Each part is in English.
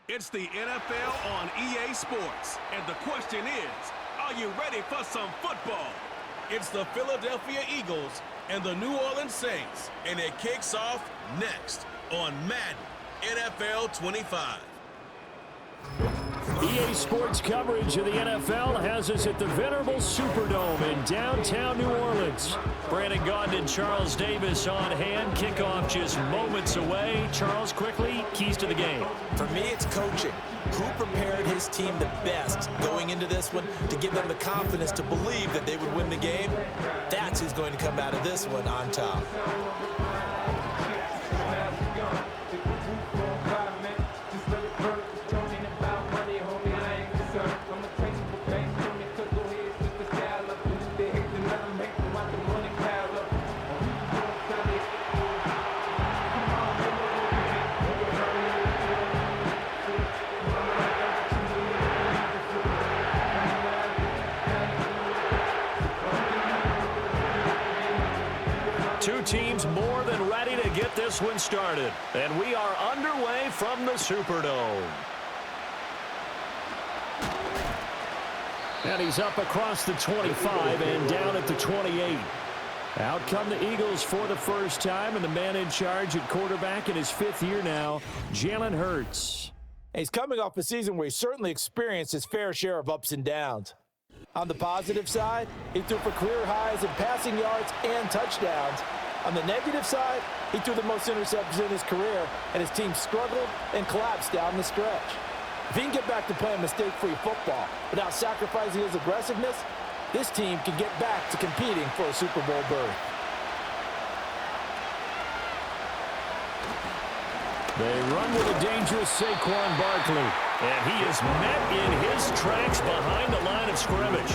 It's the NFL on EA Sports, and the question is, are you ready for some football? It's the Philadelphia Eagles and the New Orleans Saints, and it kicks off next on Madden NFL 25. EA Sports coverage of the NFL has us at the venerable Superdome in downtown New Orleans. Brandon Gaudin and Charles Davis on hand. Kickoff just moments away. Charles, quickly, keys to the game. For me, it's coaching. Who prepared his team the best going into this one to give them the confidence to believe that they would win the game? That's who's going to come out of this one on top. Two teams more than ready to get this one started. And we are underway from the Superdome. And he's up across the 25 and down at the 28. Out come the Eagles for the first time, and the man in charge at quarterback in his fifth year now, Jalen Hurts. He's coming off a season where he certainly experienced his fair share of ups and downs. On the positive side, he threw for career highs in passing yards and touchdowns. On the negative side, he threw the most interceptions in his career, and his team struggled and collapsed down the stretch. If he can get back to playing mistake-free football without sacrificing his aggressiveness, this team can get back to competing for a Super Bowl berth. They run with a dangerous Saquon Barkley. And he is met in his tracks behind the line of scrimmage.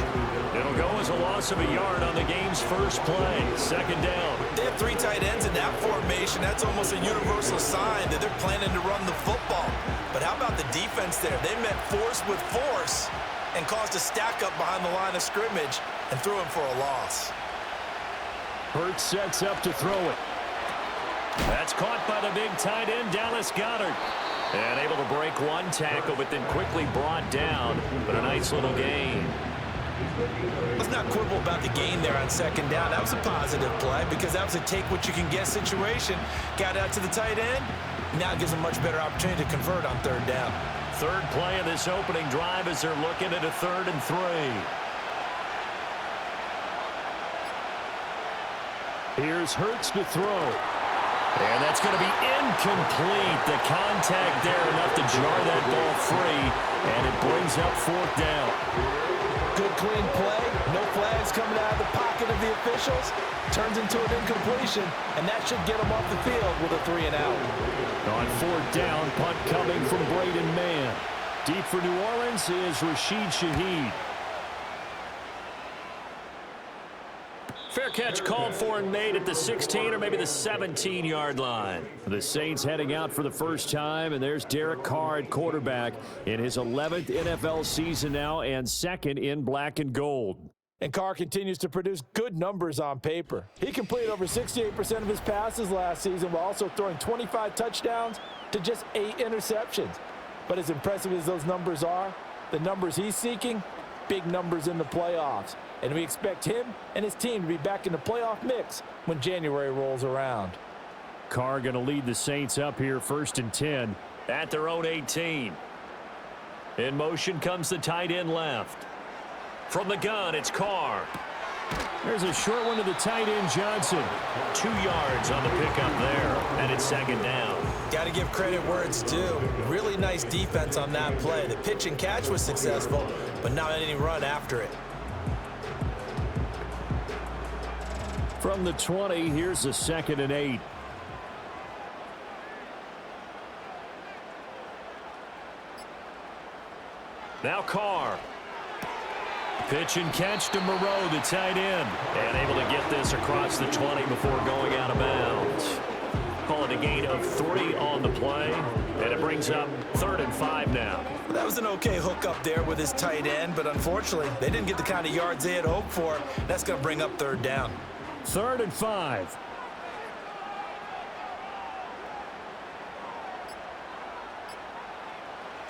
It'll go as a loss of a yard on the game's first play. Second down. They have three tight ends in that formation. That's almost a universal sign that they're planning to run the football. But how about the defense there? They met force with force and caused a stack up behind the line of scrimmage and threw him for a loss. Hurts sets up to throw it. That's caught by the big tight end, Dallas Goedert. And able to break one tackle, but then quickly brought down. But a nice little gain. Let's not quibble about the gain there on second down. That was a positive play because that was a take-what-you-can-get situation. Got out to the tight end. Now it gives them a much better opportunity to convert on third down. Third play of this opening drive as they're looking at a 3rd and 3. Here's Hurts to throw. And that's going to be incomplete. The contact there enough to jar that ball free. And it brings up 4th down. Good clean play. No flags coming out of the pocket of the officials. Turns into an incompletion. And that should get them off the field with a 3 and out. On 4th down, punt coming from Braden Mann. Deep for New Orleans is Rashid Shaheed. Fair catch called for and made at the 16 or maybe the 17-yard line. The Saints heading out for the first time, and there's Derek Carr at quarterback in his 11th NFL season now and second in black and gold. And Carr continues to produce good numbers on paper. He completed over 68% of his passes last season while also throwing 25 touchdowns to just 8 interceptions. But as impressive as those numbers are, the numbers he's seeking, big numbers in the playoffs. And we expect him and his team to be back in the playoff mix when January rolls around. Carr going to lead the Saints up here 1st and 10 at their own 18. In motion comes the tight end left. From the gun, it's Carr. There's a short one to the tight end, Johnson. 2 yards on the pickup there, and it's 2nd down. Got to give credit where it's due. Really nice defense on that play. The pitch and catch was successful, but not any run after it. From the 20, here's the 2nd and 8. Now Carr. Pitch and catch to Moreau, the tight end. And able to get this across the 20 before going out of bounds. Call it a gain of 3 on the play. And it brings up 3rd and 5 now. That was an okay hook up there with his tight end, but unfortunately, they didn't get the kind of yards they had hoped for. That's going to bring up 3rd down. 3rd and 5.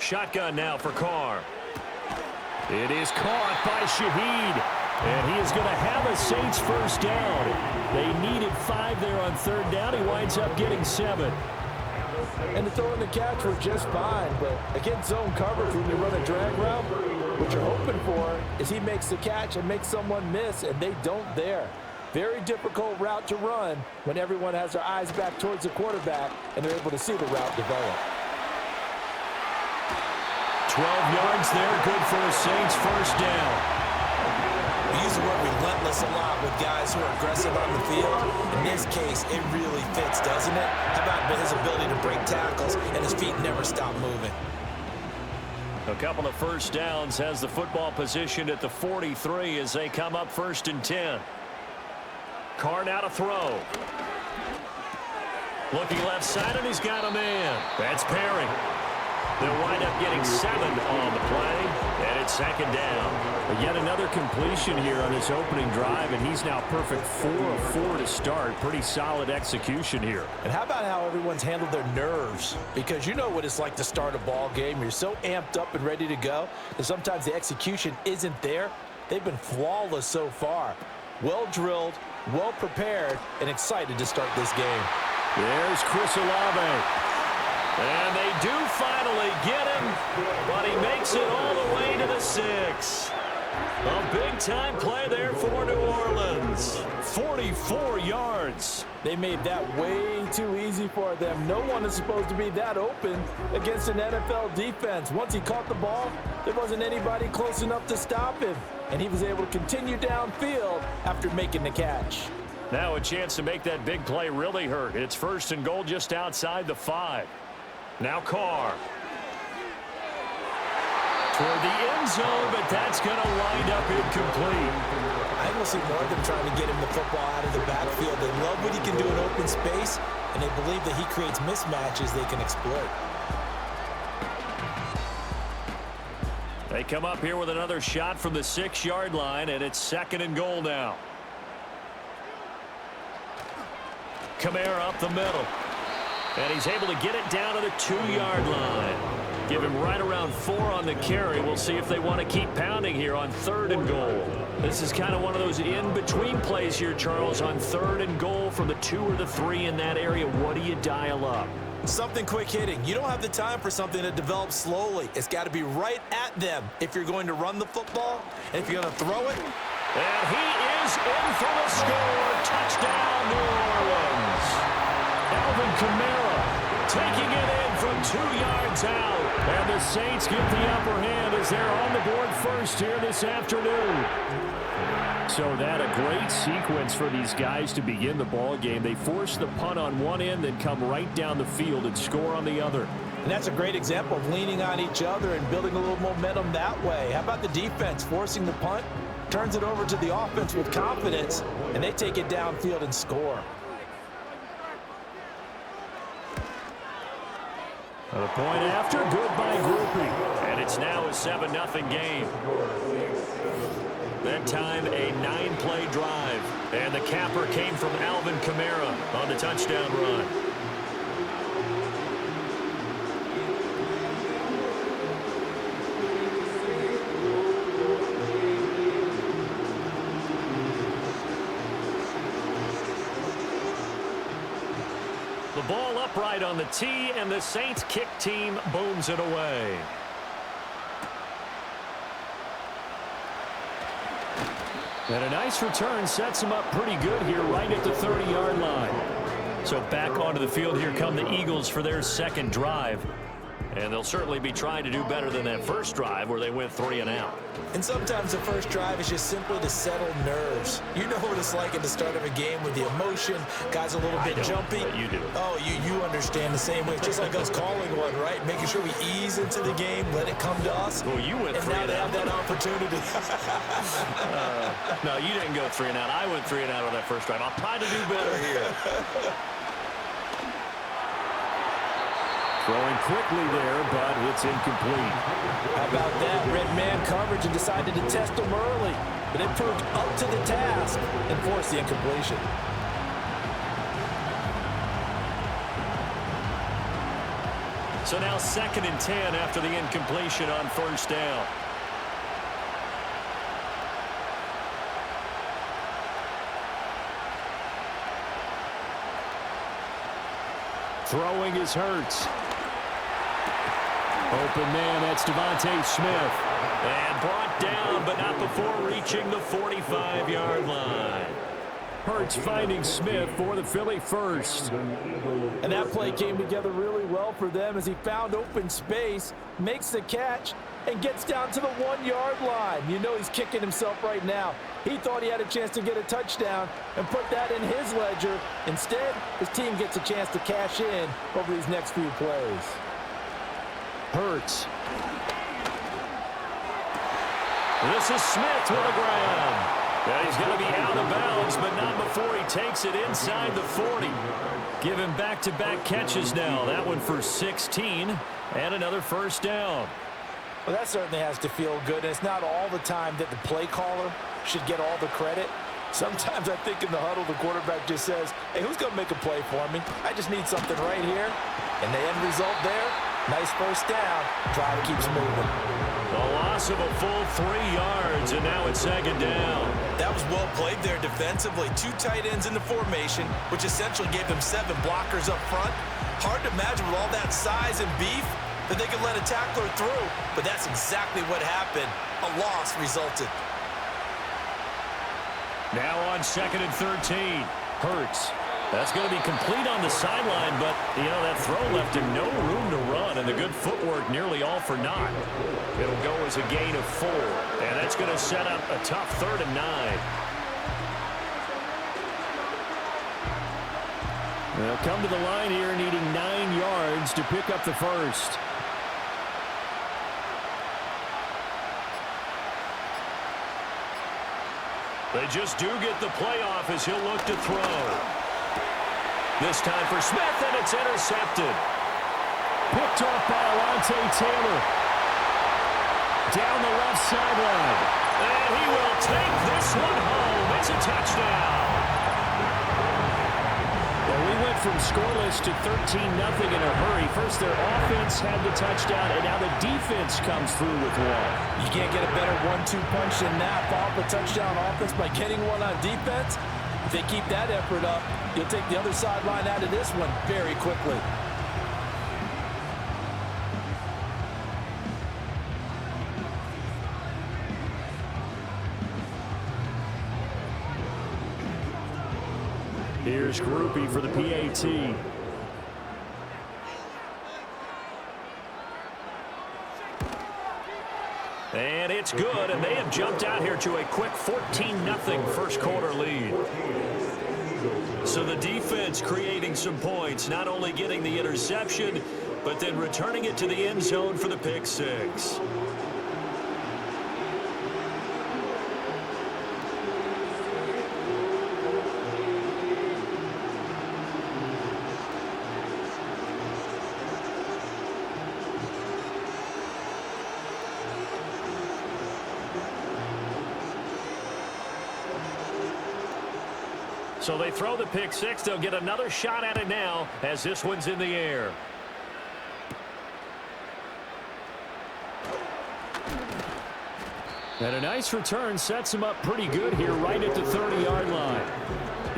Shotgun now for Carr. It is caught by Shaheed. And he is going to have a Saints first down. They needed 5 there on third down. He winds up getting 7. And the throw and the catch were just fine. But against zone coverage, when you run a drag route, what you're hoping for is he makes the catch and makes someone miss, and they don't there. Very difficult route to run when everyone has their eyes back towards the quarterback and they're able to see the route develop. 12 yards there, good for a Saints first down. We use the word relentless a lot with guys who are aggressive on the field. In this case, it really fits, doesn't it? How about his ability to break tackles and his feet never stop moving? A couple of first downs has the football positioned at the 43 as they come up 1st and 10. Carr now to throw. Looking left side, and he's got a man. That's Perry. They'll wind up getting 7 on the play, and it's 2nd down. But yet another completion here on his opening drive, and he's now perfect 4 of 4 to start. Pretty solid execution here. And how about how everyone's handled their nerves? Because you know what it's like to start a ball game. You're so amped up and ready to go that sometimes the execution isn't there. They've been flawless so far. Well drilled, well prepared, and excited to start this game. There's Chris Olave. And they do finally get him, but he makes it all the way to the 6. A big-time play there for New Orleans. 44 yards. They made that way too easy for them. No one is supposed to be that open against an NFL defense. Once he caught the ball, there wasn't anybody close enough to stop him. And he was able to continue downfield after making the catch. Now a chance to make that big play really hurt. It's 1st and goal just outside the 5. Now Carr. Toward the end zone, but that's going to wind up incomplete. I almost see more of them trying to get him the football out of the backfield. They love what he can do in open space, and they believe that he creates mismatches they can exploit. They come up here with another shot from the 6-yard line, and it's 2nd and goal now. Kamara up the middle. And he's able to get it down to the 2-yard line. Give him right around 4 on the carry. We'll see if they want to keep pounding here on 3rd and goal. This is kind of one of those in-between plays here, Charles, on 3rd and goal from the 2 or the 3 in that area. What do you dial up? Something quick hitting. You don't have the time for something that develops slowly. It's got to be right at them if you're going to run the football, and if you're going to throw it. And he is in for the score. Touchdown, New Orleans. Alvin Kamara taking it in from 2 yards out. And the Saints get the upper hand as they're on the board first here this afternoon. So that a great sequence for these guys to begin the ball game. They force the punt on one end, then come right down the field and score on the other. And that's a great example of leaning on each other and building a little momentum that way. How about the defense forcing the punt? Turns it over to the offense with confidence, and they take it downfield and score. The point after, good by grouping. And it's now a 7-0 game. That time, a 9-play drive. And the capper came from Alvin Kamara on the touchdown run. The ball upright on the tee, and the Saints kick team booms it away. And a nice return sets him up pretty good here right at the 30-yard line. So back onto the field here come the Eagles for their second drive. And they'll certainly be trying to do better than that first drive where they went 3 and out. And sometimes the first drive is just simply to settle nerves. You know what it's like at the start of a game with the emotion, guys a little bit jumpy. You do. Oh, you understand the same way. It's just like us calling one, right? Making sure we ease into the game, let it come to us. Well, you went 3 and out. And now they have that opportunity. No, you didn't go 3 and out. I went 3 and out on that first drive. I'll try to do better here. Throwing quickly there, but it's incomplete. How about that? Red man coverage and decided to test them early. But it proved up to the task and forced the incompletion. So now 2nd and 10 after the incompletion on first down. Throwing is Hurts. Open man, that's Devontae Smith. And brought down, but not before reaching the 45-yard line. Hurts finding Smith for the Philly first. And that play came together really well for them as he found open space, makes the catch, and gets down to the 1-yard line. You know he's kicking himself right now. He thought he had a chance to get a touchdown and put that in his ledger. Instead, his team gets a chance to cash in over these next few plays. Hurts. This is Smith with a grab. And he's going to be out of bounds, but not before he takes it inside the 40. Giving back-to-back catches now. That one for 16 and another first down. Well, that certainly has to feel good. And it's not all the time that the play caller should get all the credit. Sometimes I think in the huddle, the quarterback just says, hey, who's going to make a play for me? I just need something right here. And the end result there, nice first down. Drive keeps moving. A loss of a full 3 yards, and now it's 2nd down. That was well played there defensively. 2 tight ends in the formation, which essentially gave them 7 blockers up front. Hard to imagine with all that size and beef that they could let a tackler through, but that's exactly what happened. A loss resulted. Now on 2nd and 13. Hurts. That's going to be complete on the sideline, but, you know, that throw left him no room to run, and the good footwork nearly all for naught. It'll go as a gain of 4, and that's going to set up a tough 3rd and 9. They'll come to the line here needing 9 yards to pick up the first. They just do get the play off as he'll look to throw. This time for Smith, and it's intercepted. Picked off by Alontae Taylor. Down the left sideline. And he will take this one home. It's a touchdown. Well, we went from scoreless to 13-0 in a hurry. First, their offense had the touchdown, and now the defense comes through with one. You can't get a better 1-2 punch than that. Follow up a touchdown offense by getting one on defense. If they keep that effort up, you'll take the other sideline out of this one very quickly. Here's Groupie for the PAT. And it's good, and they have jumped out here to a quick 14-0 first quarter lead. So the defense creating some points, not only getting the interception, but then returning it to the end zone for the pick six. So they throw the pick six. They'll get another shot at it now as this one's in the air. And a nice return sets him up pretty good here right at the 30-yard line.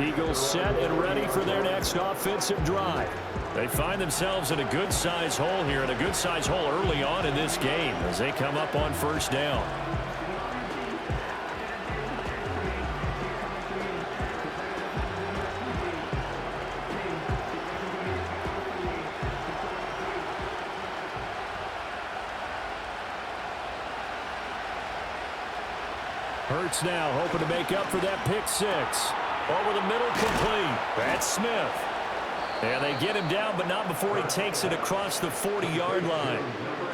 Eagles set and ready for their next offensive drive. They find themselves in a good-sized hole here, and a good-sized hole early on in this game as they come up on first down. Hurts now hoping to make up for that pick six. Over the middle, complete. That's Smith. And they get him down, but not before he takes it across the 40-yard line.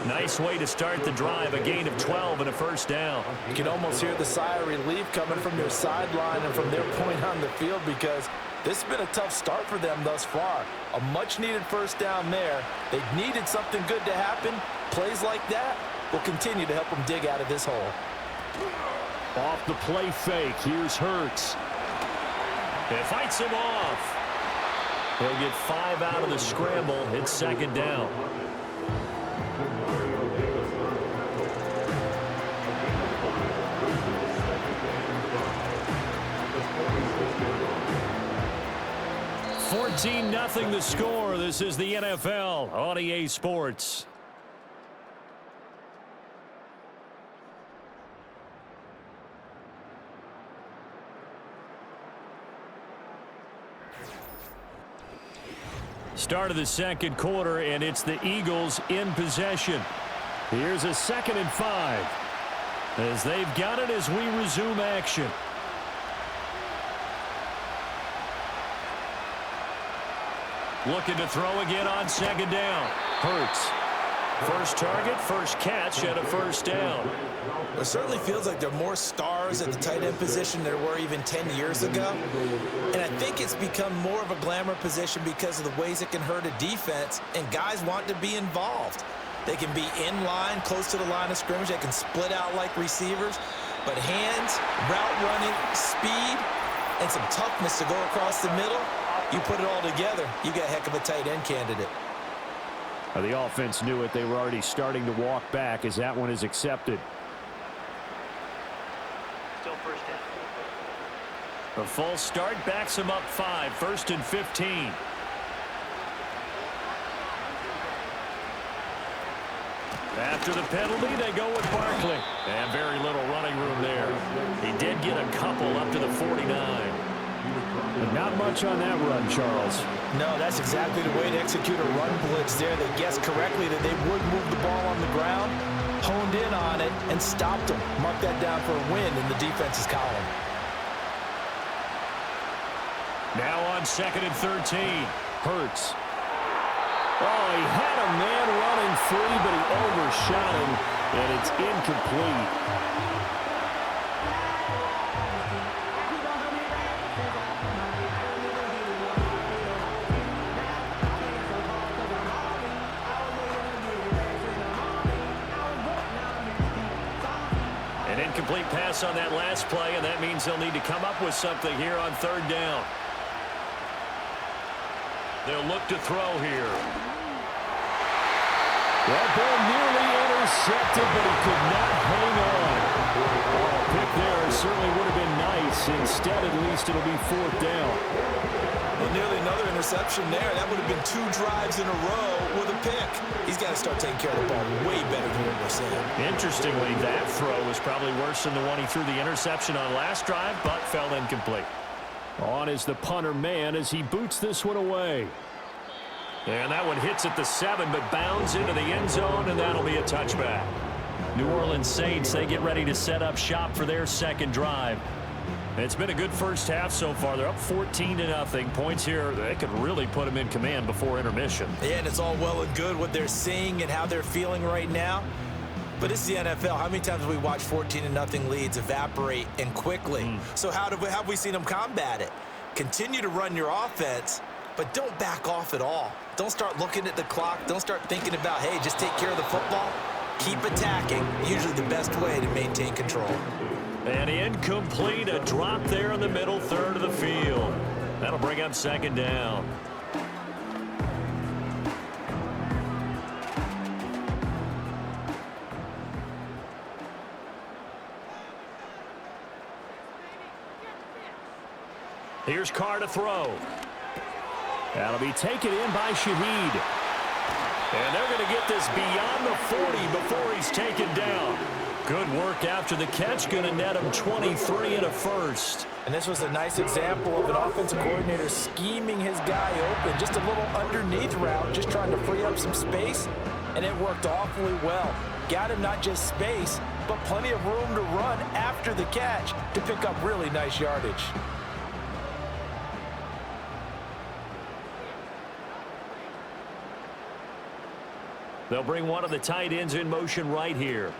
Nice way to start the drive, a gain of 12 and a first down. You can almost hear the sigh of relief coming from their sideline and from their point on the field, because this has been a tough start for them thus far. A much-needed first down there. They needed something good to happen. Plays like that will continue to help them dig out of this hole. Off the play fake, here's Hurts. It fights him off. He'll get 5 out of the scramble. It's second down. 14-0 the score. This is the NFL on EA Sports. Start of the second quarter, and it's the Eagles in possession. Here's a 2nd and 5 as they've got it as we resume action. Looking to throw again on 2nd down. Hurts. First target, first catch, and a first down. It certainly feels like there are more stars at the tight end position than there were even 10 years ago. And I think it's become more of a glamour position because of the ways it can hurt a defense, and guys want to be involved. They can be in line, close to the line of scrimmage. They can split out like receivers. But hands, route running, speed, and some toughness to go across the middle, you put it all together, you got a heck of a tight end candidate. The offense knew it. They were already starting to walk back as that one is accepted. Still first down. A false start backs him up 5. 1st and 15. After the penalty, they go with Barkley. And very little running room there. He did get a couple up to the 49. But not much on that run, Charles. No, that's exactly the way to execute a run blitz there. They guessed correctly that they would move the ball on the ground, honed in on it, and stopped them. Mark that down for a win in the defense's column. Now on 2nd and 13. Hurts. Oh, he had a man running free, but he overshot him, and it's incomplete. Incomplete pass on that last play, and that means they'll need to come up with something here on 3rd down. They'll look to throw here. That ball nearly intercepted, but he could not hang on. Oh, a pick there certainly would have been nice. Instead, at least it'll be 4th down. Well, nearly another interception there. That would have been 2 drives in a row with a pick. He's got to start taking care of the ball way better than what we're seeing. Interestingly, that throw was probably worse than the one he threw the interception on last drive, but fell incomplete. On is the punter man as he boots this one away. And that one hits at the 7, but bounds into the end zone, and that'll be a touchback. New Orleans Saints, they get ready to set up shop for their 2nd drive. It's been a good first half so far. They're up 14-0. Points here, they could really put them in command before intermission. Yeah, and it's all well and good what they're seeing and how they're feeling right now. But it's the NFL. How many times have we watched 14-0 leads evaporate and quickly? So how have we seen them combat it? Continue to run your offense, but don't back off at all. Don't start looking at the clock. Don't start thinking about, hey, just take care of the football. Keep attacking. Usually the best way to maintain control. And incomplete, a drop there in the middle third of the field. That'll bring up 2nd down. Here's Carr to throw. That'll be taken in by Shaheed. And they're going to get this beyond the 40 before he's taken down. Good work after the catch, going to net him 23 and a first. And this was a nice example of an offensive coordinator scheming his guy open. Just a little underneath route, just trying to free up some space, and it worked awfully well. Got him not just space, but plenty of room to run after the catch to pick up really nice yardage. They'll bring one of the tight ends in motion right here.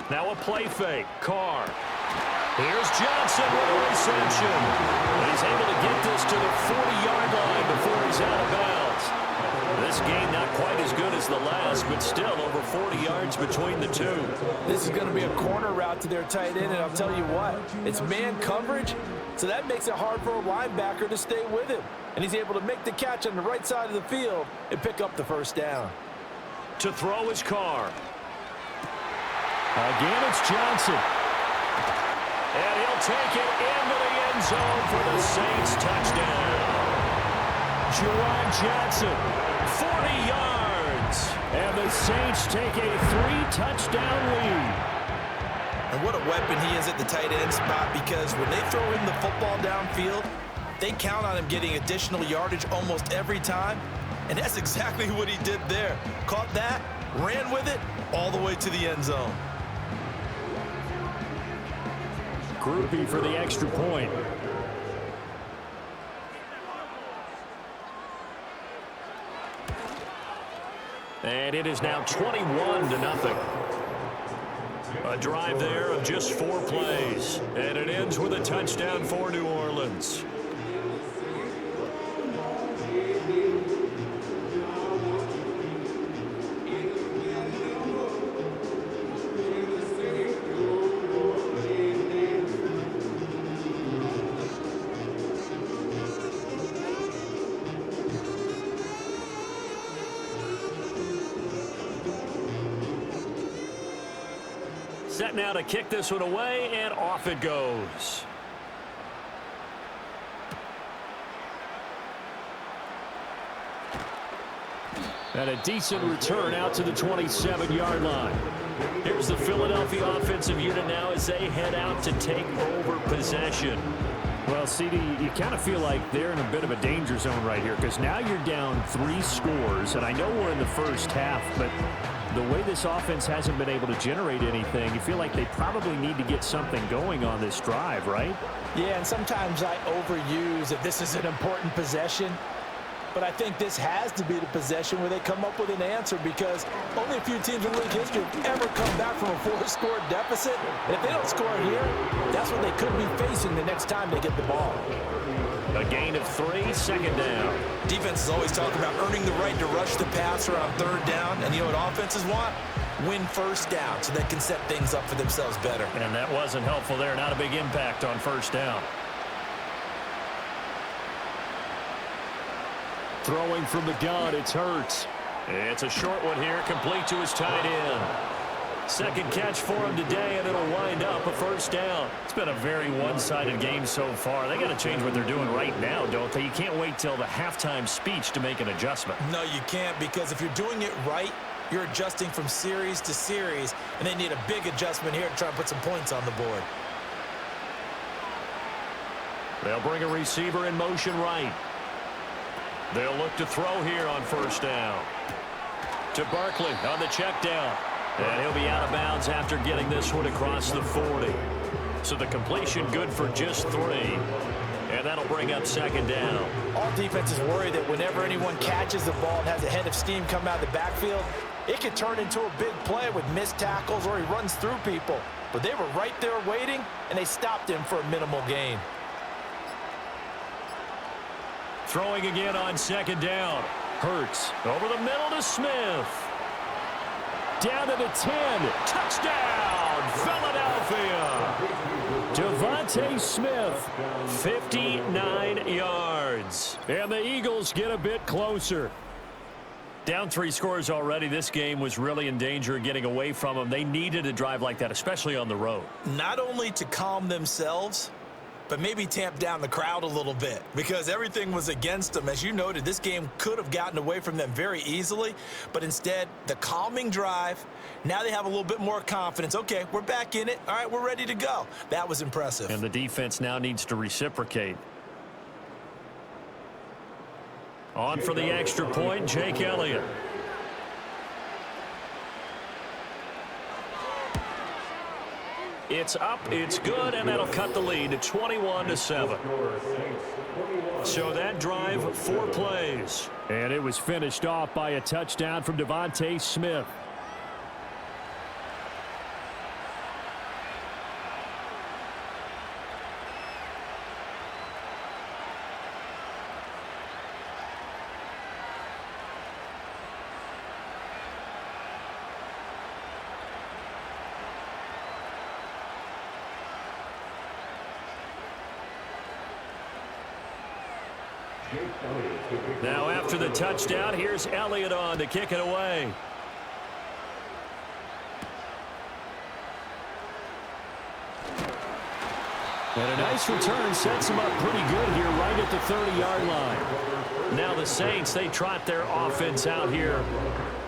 Now a play fake. Carr. Here's Johnson with a reception. And he's able to get this to the 40-yard line before he's out of bounds. This game not quite as good as the last, but still over 40 yards between the two. This is going to be a corner route to their tight end, and I'll tell you what, it's man coverage, so that makes it hard for a linebacker to stay with him. And he's able to make the catch on the right side of the field and pick up the first down. To throw is Carr. Again, it's Johnson. And he'll take it into the end zone for the Saints touchdown. Juwan Johnson, 40 yards. And the Saints take a 3-touchdown lead. And what a weapon he is at the tight end spot, because when they throw him the football downfield, they count on him getting additional yardage almost every time. And that's exactly what he did there. Caught that, ran with it, all the way to the end zone. Groupie for the extra point. And it is now 21-0. A drive there of just 4 plays. And it ends with a touchdown for New Orleans. Set now to kick this one away, and off it goes. And a decent return out to the 27-yard line. Here's the Philadelphia offensive unit now as they head out to take over possession. Well, CD, you kind of feel like they're in a bit of a danger zone right here, because now you're down 3 scores, and I know we're in the first half, but the way this offense hasn't been able to generate anything, you feel like they probably need to get something going on this drive, right? Yeah, and sometimes I overuse that this is an important possession, but I think this has to be the possession where they come up with an answer, because only a few teams in league history have ever come back from a 4-score deficit. And if they don't score here, that's what they could be facing the next time they get the ball. A gain of 3, second down. Defenses always talk about earning the right to rush the passer on 3rd down, and you know what offenses want? Win 1st down so they can set things up for themselves better. And that wasn't helpful there. Not a big impact on 1st down. Throwing from the gun, it's Hurts. It's a short one here, complete to his tight end. Second catch for him today, and it'll wind up a 1st down. It's been a very one-sided game so far. They got to change what they're doing right now, don't they? You can't wait till the halftime speech to make an adjustment. No, you can't, because if you're doing it right, you're adjusting from series to series, and they need a big adjustment here to try and put some points on the board. They'll bring a receiver in motion right. They'll look to throw here on 1st down. To Barkley on the check down. And he'll be out of bounds after getting this one across the 40. So the completion good for just 3. And that'll bring up 2nd down. All defenses worry that whenever anyone catches the ball and has a head of steam come out of the backfield, it could turn into a big play with missed tackles or he runs through people. But they were right there waiting, and they stopped him for a minimal gain. Throwing again on 2nd down. Hurts over the middle to Smith. Down to the 10. Touchdown, Philadelphia. Devontae Smith, 59 yards. And the Eagles get a bit closer. Down 3 scores already. This game was really in danger of getting away from them. They needed a drive like that, especially on the road. Not only to calm themselves, but maybe tamp down the crowd a little bit, because everything was against them. As you noted, this game could have gotten away from them very easily, but instead, the calming drive, now they have a little bit more confidence. Okay, we're back in it. All right, we're ready to go. That was impressive. And the defense now needs to reciprocate. On for the extra point, Jake Elliott. It's up, it's good, and that'll cut the lead to 21-7. So that drive, 4 plays. And it was finished off by a touchdown from Devontae Smith. Now after the touchdown, here's Elliott on to kick it away. And a nice return sets them up pretty good here right at the 30-yard line. Now the Saints, they trot their offense out here.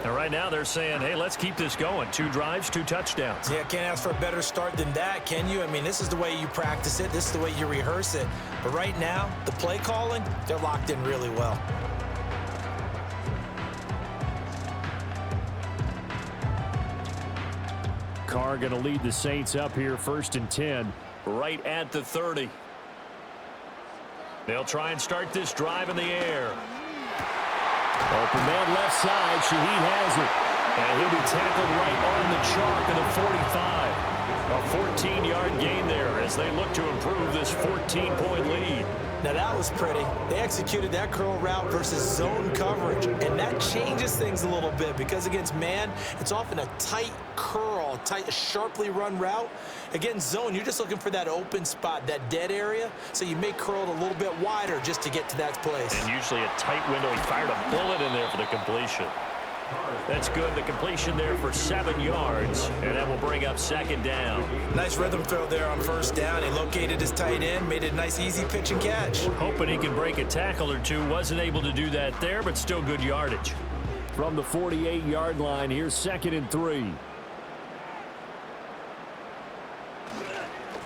And right now they're saying, hey, let's keep this going. 2 drives, 2 touchdowns. Yeah, can't ask for a better start than that, can you? I mean, this is the way you practice it. This is the way you rehearse it. But right now, the play calling, they're locked in really well. Carr going to lead the Saints up here, 1st and 10. Right at the 30. They'll try and start this drive in the air. Open man left side. Shaheed has it. And he'll be tackled right on the chalk of the 45. A 14-yard gain there as they look to improve this 14-point lead. Now that was pretty. They executed that curl route versus zone coverage, and that changes things a little bit because against man, it's often a tight curl, tight, sharply run route. Against zone, you're just looking for that open spot, that dead area, so you may curl it a little bit wider just to get to that place. And usually a tight window. He fired a bullet in there for the completion. That's good. The completion there for 7 yards, and that will bring up 2nd down. Nice rhythm throw there on 1st down. He located his tight end, made it a nice, easy pitch and catch. Hoping he can break a tackle or two. Wasn't able to do that there, but still good yardage. From the 48-yard line, here's 2nd and 3.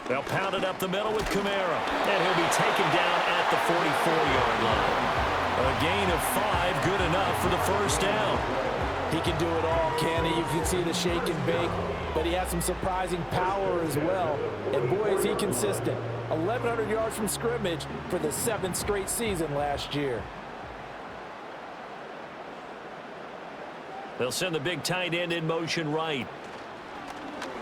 They'll pound it up the middle with Kamara, and he'll be taken down at the 44-yard line. A gain of 5, good enough for the 1st down. He can do it all, can he? You can see the shake and bake, but he has some surprising power as well. And boy, is he consistent. 1,100 yards from scrimmage for the 7th straight season last year. They'll send the big tight end in motion right.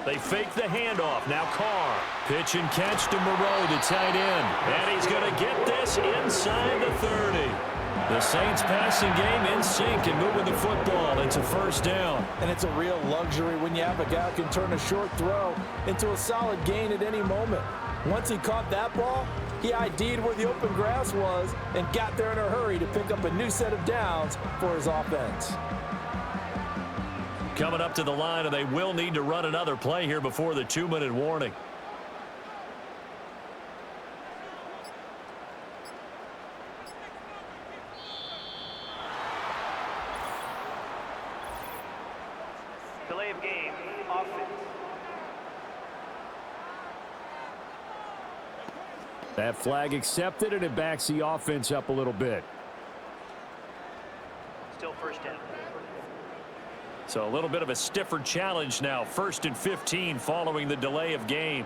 They fake the handoff. Now Carr. Pitch and catch to Moreau, the tight end. And he's going to get this inside the 30. The Saints passing game in sync and moving the football. It's a 1st down. And it's a real luxury when you have a guy who can turn a short throw into a solid gain at any moment. Once he caught that ball, he ID'd where the open grass was and got there in a hurry to pick up a new set of downs for his offense. Coming up to the line, and they will need to run another play here before the 2-minute warning. Delay of game, offense. That flag accepted, and it backs the offense up a little bit. Still 1st down. So a little bit of a stiffer challenge now. 1st and 15 following the delay of game.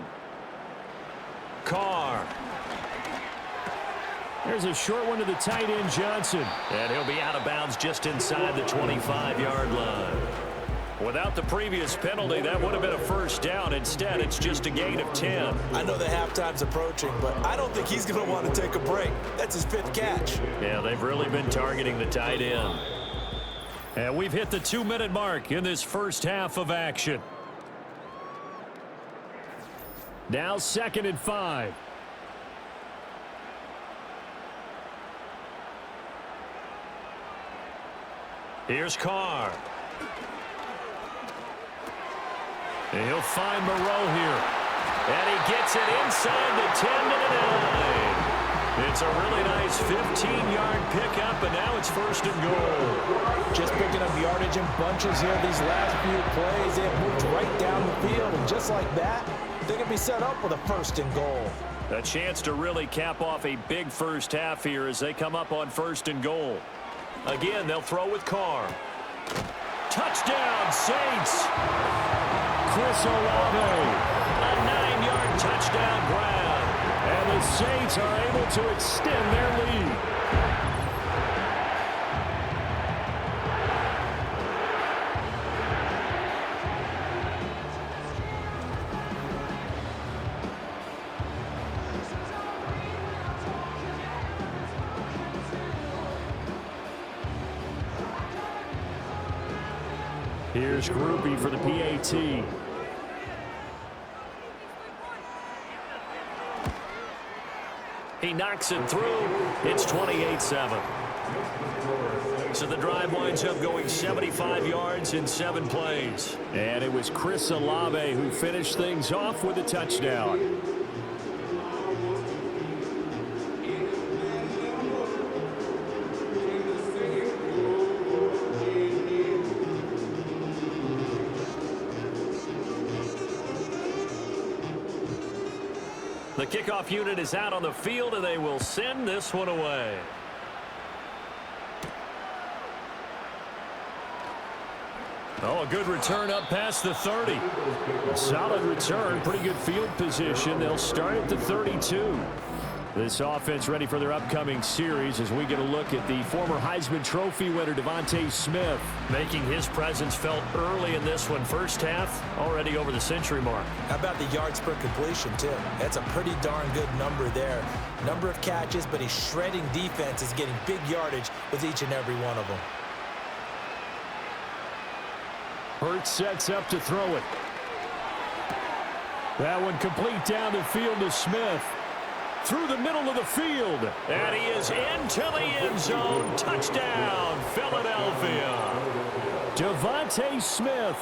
Carr. There's a short one to the tight end, Johnson. And he'll be out of bounds just inside the 25-yard line. Without the previous penalty, that would have been a 1st down. Instead, it's just a gain of 10. I know the halftime's approaching, but I don't think he's going to want to take a break. That's his 5th catch. Yeah, they've really been targeting the tight end. And we've hit the 2-minute mark in this 1st half of action. Now 2nd and 5. Here's Carr. And he'll find Moreau here. And he gets it inside the 10 to the 9. It's a really nice 15-yard pickup, and now it's 1st and goal. Just picking up yardage in bunches here these last few plays. They have moved right down the field, and just like that, they can be set up with a 1st and goal. A chance to really cap off a big 1st half here as they come up on 1st and goal. Again, they'll throw with Carr. Touchdown, Saints! Chris Olave. A 9-yard touchdown grab. And the Saints are able to extend their lead. Here's Groupie for the PAT. He knocks it through. It's 28-7. So the drive winds up going 75 yards in 7 plays. And it was Chris Olave who finished things off with a touchdown. The kickoff unit is out on the field, and they will send this one away. Oh, a good return up past the 30. Solid return, pretty good field position. They'll start at the 32. This offense ready for their upcoming series as we get a look at the former Heisman Trophy winner, Devontae Smith. Making his presence felt early in this one. First half, already over the century mark. How about the yards per completion, too? That's a pretty darn good number there. Number of catches, but he's shredding defense, is getting big yardage with each and every one of them. Hurts sets up to throw it. That one complete down the field to Smith. Through the middle of the field. And he is into the end zone. Touchdown, Philadelphia. Devontae Smith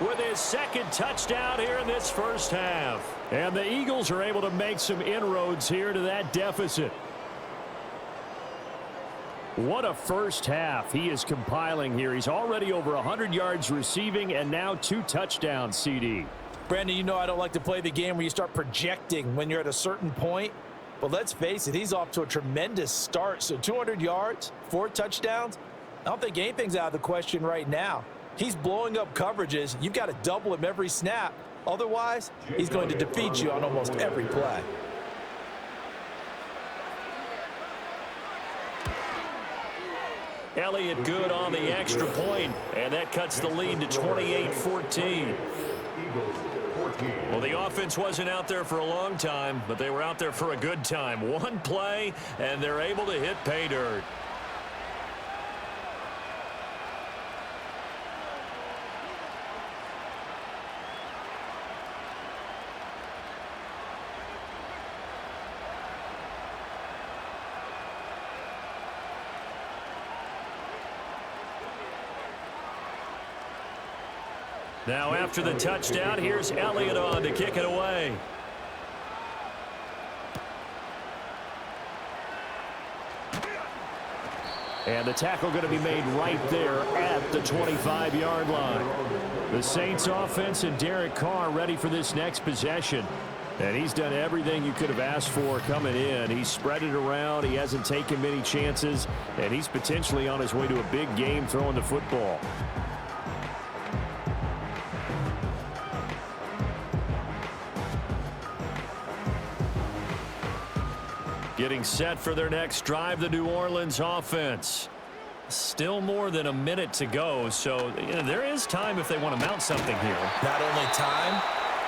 with his second touchdown here in this first half. And the Eagles are able to make some inroads here to that deficit. What a first half he is compiling here. He's already over 100 yards receiving and now 2 touchdowns, CD. Brandon, you know I don't like to play the game where you start projecting when you're at a certain point. But let's face it, he's off to a tremendous start. So 200 yards, 4 touchdowns. I don't think anything's out of the question right now. He's blowing up coverages. You've got to double him every snap. Otherwise, he's going to defeat you on almost every play. Elliott good on the extra point, and that cuts the lead to 28-14. Well, the offense wasn't out there for a long time, but they were out there for a good time. One play, and they're able to hit pay dirt. Now after the touchdown, here's Elliott on to kick it away. And the tackle going to be made right there at the 25-yard line. The Saints offense and Derek Carr ready for this next possession. And he's done everything you could have asked for coming in. He's spread it around. He hasn't taken many chances. And he's potentially on his way to a big game throwing the football. Getting set for their next drive, the New Orleans offense. Still more than a minute to go, so there is time if they want to mount something here. Not only time,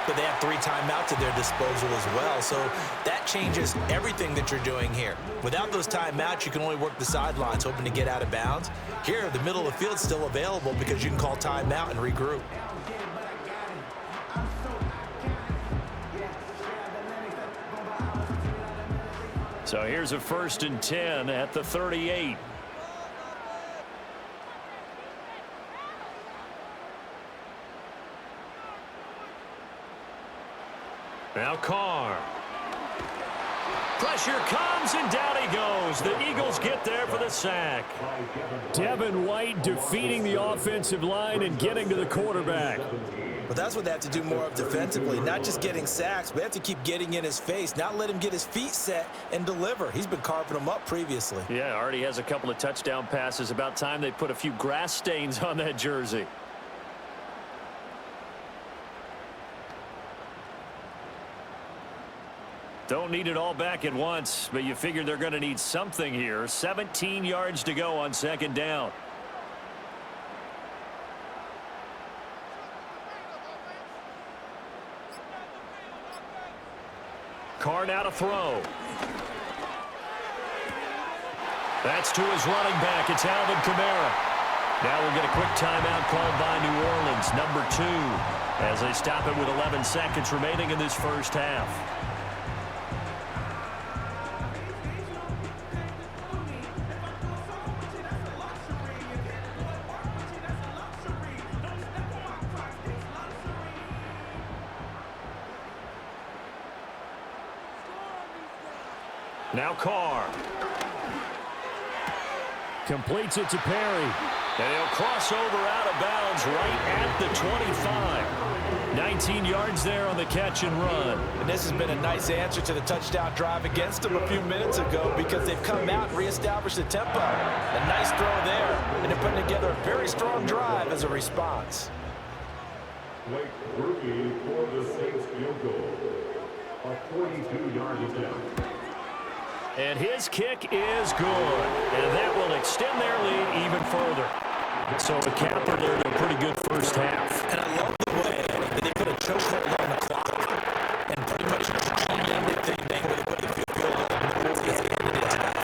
but they have 3 timeouts at their disposal as well, so that changes everything that you're doing here. Without those timeouts, you can only work the sidelines, hoping to get out of bounds. Here, the middle of the field's still available because you can call timeout and regroup. So here's a 1st and 10 at the 38. Now Carr. Pressure comes, and down he goes. The Eagles get there for the sack. Devin White defeating the offensive line and getting to the quarterback. But that's what they have to do more of defensively, not just getting sacks, but they have to keep getting in his face, not let him get his feet set and deliver. He's been carving them up previously. Yeah, already has a couple of touchdown passes. About time they put a few grass stains on that jersey. Don't need it all back at once, but you figure they're going to need something here. 17 yards to go on 2nd down. Carr now to throw. That's to his running back. It's Alvin Kamara. Now we'll get a quick timeout called by New Orleans, number 2, as they stop it with 11 seconds remaining in this first half. Now Carr. Completes it to Perry. And he'll cross over out of bounds right at the 25. 19 yards there on the catch and run. And this has been a nice answer to the touchdown drive against them a few minutes ago because they've come out and reestablished the tempo. A nice throw there, and they're putting together a very strong drive as a response. Blake Murphy for the Saints field goal. A 42-yard attempt. And his kick is good. And that will extend their lead even further. So the capper there to a pretty good first half. And I love the way that they put a chokehold on the clock and pretty much drained everything they would have put the field goal on the board as they ended it at half.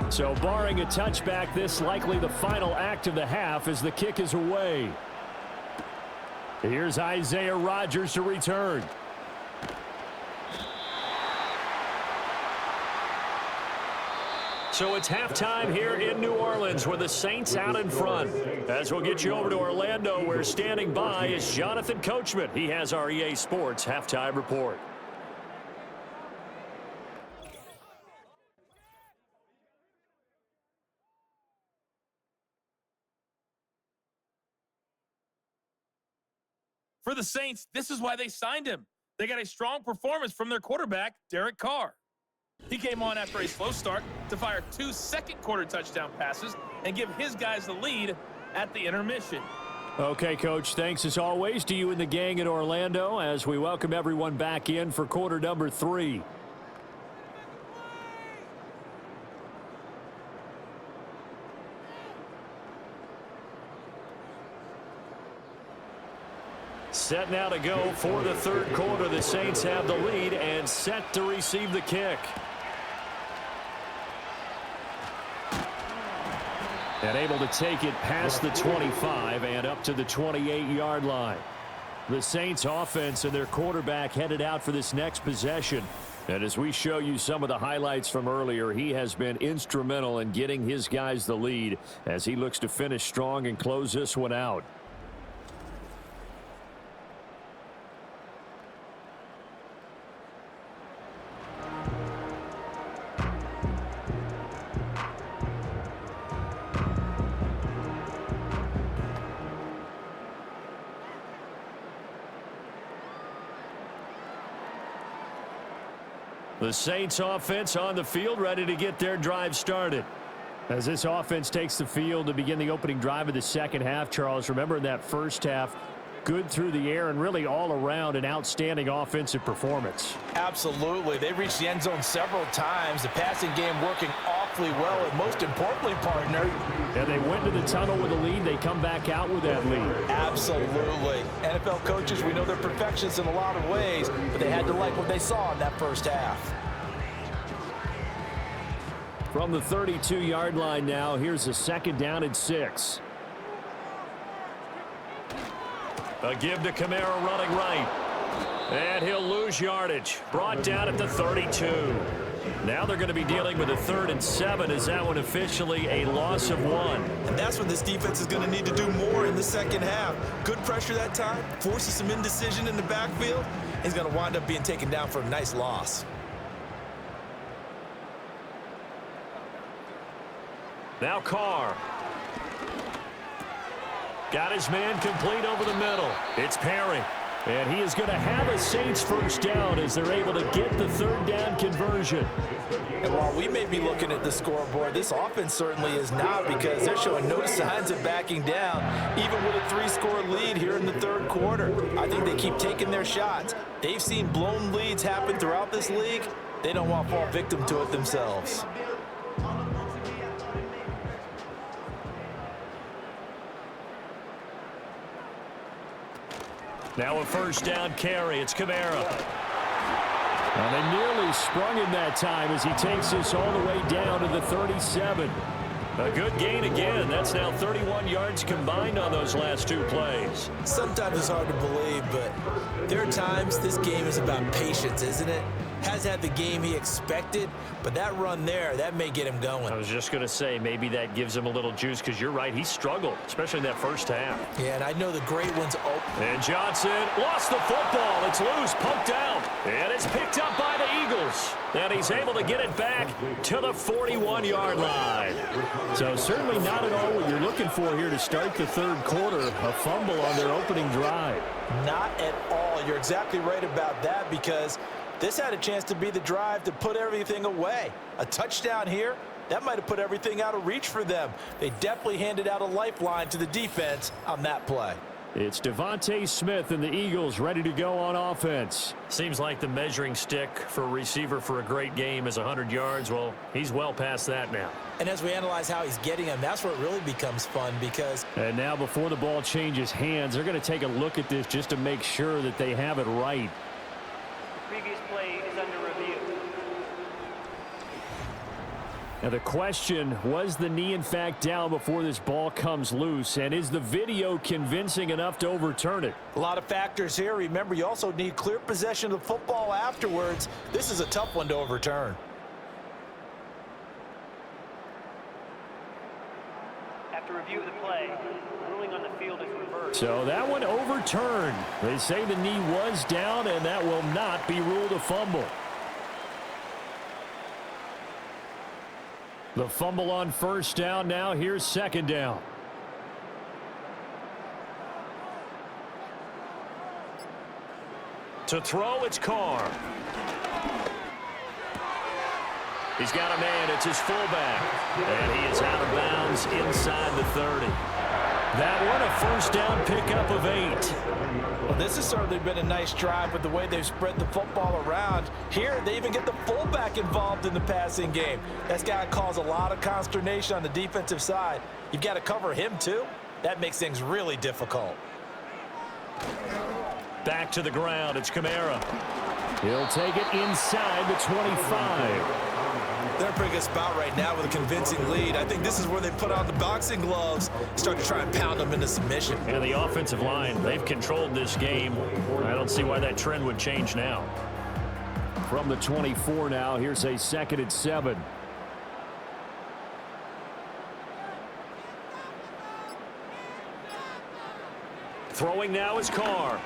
So barring a touchback, this likely the final act of the half as the kick is away. Here's Isaiah Rodgers to return. So it's halftime here in New Orleans with the Saints out in front. As we'll get you over to Orlando, where standing by is Jonathan Coachman. He has our EA Sports halftime report. For the Saints, this is why they signed him. They got a strong performance from their quarterback, Derek Carr. He came on after a slow start to fire 2 second-quarter touchdown passes and give his guys the lead at the intermission. Okay, Coach, thanks as always to you and the gang in Orlando as we welcome everyone back in for quarter number 3. Set now to go for the third quarter. The Saints have the lead and set to receive the kick. And able to take it past the 25 and up to the 28-yard line. The Saints offense and their quarterback headed out for this next possession. And as we show you some of the highlights from earlier, he has been instrumental in getting his guys the lead as he looks to finish strong and close this one out. The Saints offense on the field, ready to get their drive started. As this offense takes the field to begin the opening drive of the second half, Charles, remember in that first half, good through the air and really all around an outstanding offensive performance. Absolutely. They reached the end zone several times. The passing game working awfully well, and most importantly, partner. And they went to the tunnel with a lead. They come back out with that lead. Absolutely. NFL coaches, we know they're perfectionists in a lot of ways, but they had to like what they saw in that first half. From the 32-yard line now, here's a second down and 6. A give to Kamara running right. And he'll lose yardage. Brought down at the 32. Now they're going to be dealing with a 3rd and 7 as that one officially a loss of 1. And that's when this defense is going to need to do more in the second half. Good pressure that time, forces some indecision in the backfield. He's going to wind up being taken down for a nice loss. Now Carr. Got his man complete over the middle. It's Perry. And he is going to have a Saints first down as they're able to get the 3rd down conversion. And while we may be looking at the scoreboard, this offense certainly is not, because they're showing no signs of backing down, even with a 3-score lead here in the 3rd quarter. I think they keep taking their shots. They've seen blown leads happen throughout this league. They don't want to fall victim to it themselves. Now a first down carry. It's Kamara. And they nearly sprung him that time as he takes this all the way down to the 37. A good gain again. That's now 31 yards combined on those last 2 plays. Sometimes it's hard to believe, but there are times this game is about patience, isn't it? has had the game he expected, but that run there, that may get him going. I was just going to say, maybe that gives him a little juice, because you're right, he struggled, especially in that first half. Yeah, and I know the great ones open. And Johnson lost the football. It's loose, poked out, and it's picked up by the Eagles. And he's able to get it back to the 41-yard line. So certainly not at all what you're looking for here to start the third quarter, a fumble on their opening drive. Not at all. You're exactly right about that, because this had a chance to be the drive to put everything away. A touchdown here, that might have put everything out of reach for them. They definitely handed out a lifeline to the defense on that play. It's Devontae Smith and the Eagles ready to go on offense. Seems like the measuring stick for a receiver for a great game is 100 yards. Well, he's well past that now. And as we analyze how he's getting them, that's where it really becomes fun, because... And now before the ball changes hands, they're going to take a look at this just to make sure that they have it right. The previous play is under review. Now the question, was the knee in fact down before this ball comes loose? And is the video convincing enough to overturn it? A lot of factors here. Remember, you also need clear possession of the football afterwards. This is a tough one to overturn. After review of the play, ruling on the field is reversed. So that one overturned. They say the knee was down, and that will not be ruled a fumble. The fumble on first down. Now here's second down. To throw, it's Carr. He's got a man. It's his fullback. And he is out of bounds inside the 30. That one, a first down pickup of 8. Well, this has certainly been a nice drive with the way they've spread the football around. Here, they even get the fullback involved in the passing game. That's got to cause a lot of consternation on the defensive side. You've got to cover him, too. That makes things really difficult. Back to the ground. It's Kamara. He'll take it inside the 25. They're in a pretty good spot right now with a convincing lead. I think this is where they put on the boxing gloves, start to try and pound them into submission. And the offensive line, they've controlled this game. I don't see why that trend would change now. From the 24 now, here's a 2nd and 7. Throwing now is Carr.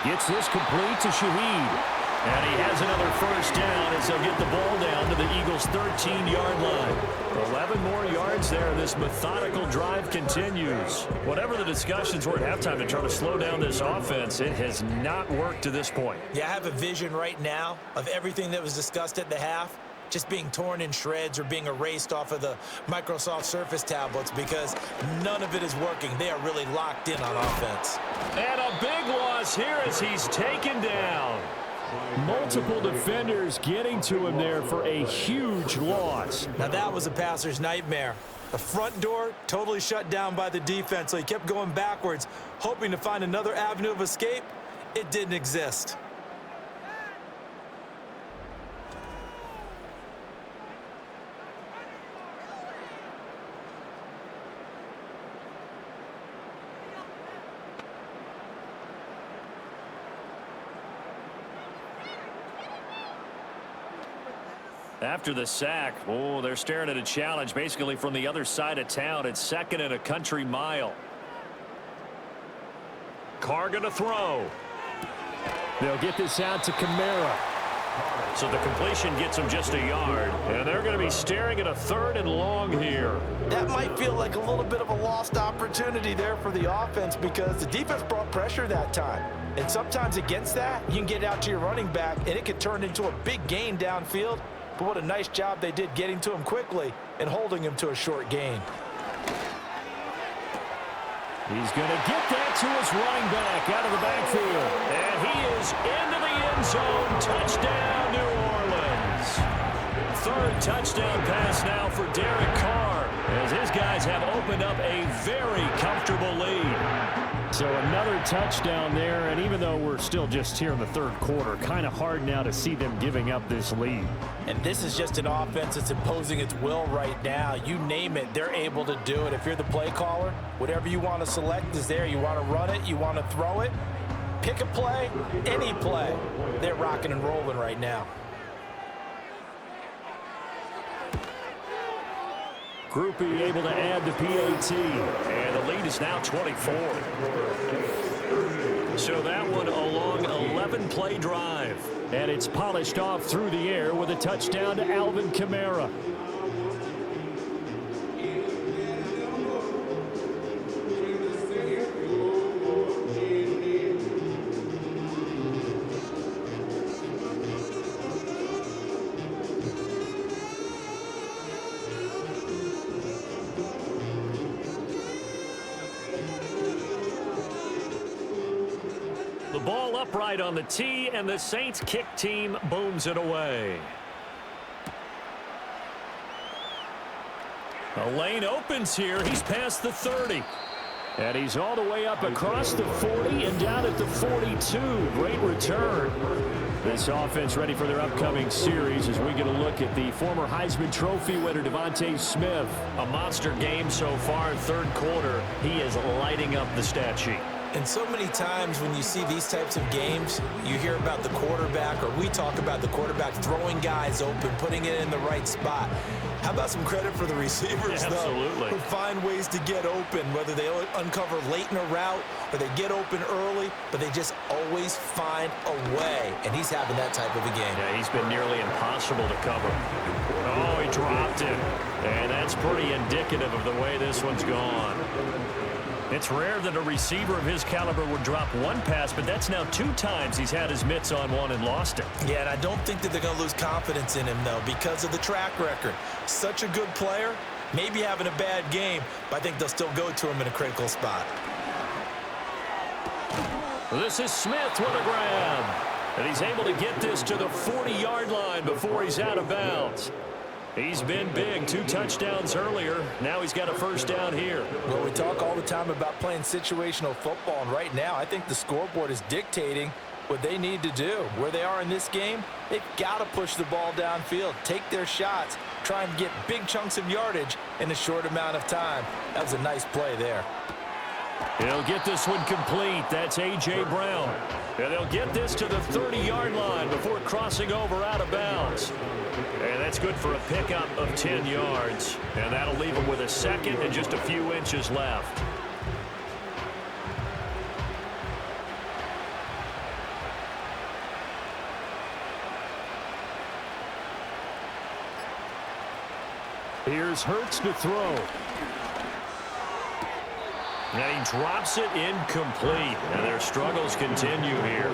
Gets this complete to Shaheed. And he has another first down as they'll get the ball down to the Eagles' 13-yard line. 11 more yards there. This methodical drive continues. Whatever the discussions were at halftime to try to slow down this offense, it has not worked to this point. Yeah, I have a vision right now of everything that was discussed at the half just being torn in shreds or being erased off of the Microsoft Surface tablets, because none of it is working. They are really locked in on offense. And a big loss here as he's taken down. Multiple defenders getting to him there for a huge loss. Now that was a passer's nightmare. The front door totally shut down by the defense, so he kept going backwards, hoping to find another avenue of escape. It didn't exist. After the sack, oh, they're staring at a challenge basically from the other side of town. It's 2nd and a country mile. Carr going to throw. They'll get this out to Kamara. So the completion gets him just a yard. And they're going to be staring at a 3rd and long here. That might feel like a little bit of a lost opportunity there for the offense, because the defense brought pressure that time. And sometimes against that, you can get out to your running back, and it could turn into a big gain downfield. But what a nice job they did getting to him quickly and holding him to a short gain. He's going to get that to his running back out of the backfield. And he is into the end zone. Touchdown, New Orleans. 3rd touchdown pass now for Derek Carr, as his guys have opened up a very comfortable lead. So another touchdown there, and even though we're still just here in the 3rd quarter, kind of hard now to see them giving up this lead. And this is just an offense that's imposing its will right now. You name it, they're able to do it. If you're the play caller, whatever you want to select is there. You want to run it, you want to throw it, Pick a play, any play. They're rocking and rolling right now. Group E able to add the PAT, and the lead is now 24. So that one a long 11-play drive. And it's polished off through the air with a touchdown to Alvin Kamara. The ball upright on the tee, and the Saints kick team booms it away. A lane opens here. He's past the 30. And he's all the way up across the 40 and down at the 42. Great return. This offense ready for their upcoming series as we get a look at the former Heisman Trophy winner, Devontae Smith. A monster game so far, third quarter. He is lighting up the stat sheet. And so many times when you see these types of games, you hear about the quarterback, or we talk about the quarterback throwing guys open, putting it in the right spot. How about some credit for the receivers, though? Absolutely. Who find ways to get open, whether they uncover late in a route or they get open early, but they just always find a way. And he's having that type of a game. Yeah, he's been nearly impossible to cover. Oh, he dropped it. And that's pretty indicative of the way this one's gone. It's rare that a receiver of his caliber would drop one pass, but that's now 2 times he's had his mitts on one and lost it. Yeah, and I don't think that they're going to lose confidence in him, though, because of the track record. Such a good player, maybe having a bad game, but I think they'll still go to him in a critical spot. This is Smith with a grab. And he's able to get this to the 40-yard line before he's out of bounds. He's been big, 2 touchdowns earlier. Now he's got a first down here. Well, we talk all the time about playing situational football, and right now I think the scoreboard is dictating what they need to do. Where they are in this game, they've got to push the ball downfield, take their shots, try and get big chunks of yardage in a short amount of time. That was a nice play there. He'll get this one complete. That's A.J. Brown. And they'll get this to the 30-yard line before crossing over out of bounds. And that's good for a pickup of 10 yards. And that'll leave him with a second and just a few inches left. Here's Hurts to throw. And he drops it incomplete. And their struggles continue here.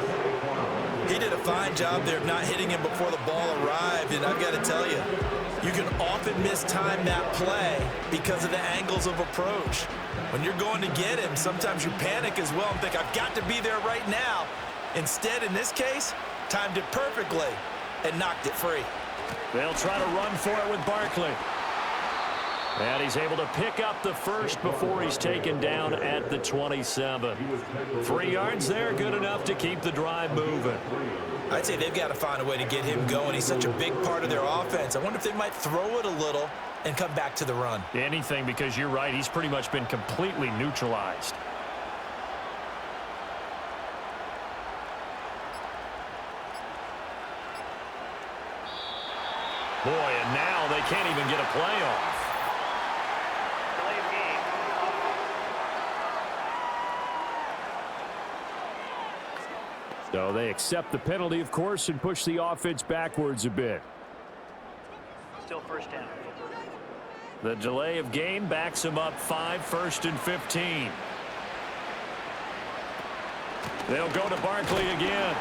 He did a fine job there of not hitting him before the ball arrived, and I've got to tell you, you can often mistime that play because of the angles of approach. When you're going to get him, sometimes you panic as well and think, I've got to be there right now. Instead, in this case, timed it perfectly and knocked it free. They'll try to run for it with Barkley. And he's able to pick up the first before he's taken down at the 27. 3 yards there, good enough to keep the drive moving. I'd say they've got to find a way to get him going. He's such a big part of their offense. I wonder if they might throw it a little and come back to the run. Anything, because you're right, he's pretty much been completely neutralized. Boy, and now they can't even get a play off. Delay of game. So they accept the penalty, of course, and push the offense backwards a bit. Still first down. The delay of game backs him up 5, 1st and 15. They'll go to Barkley again.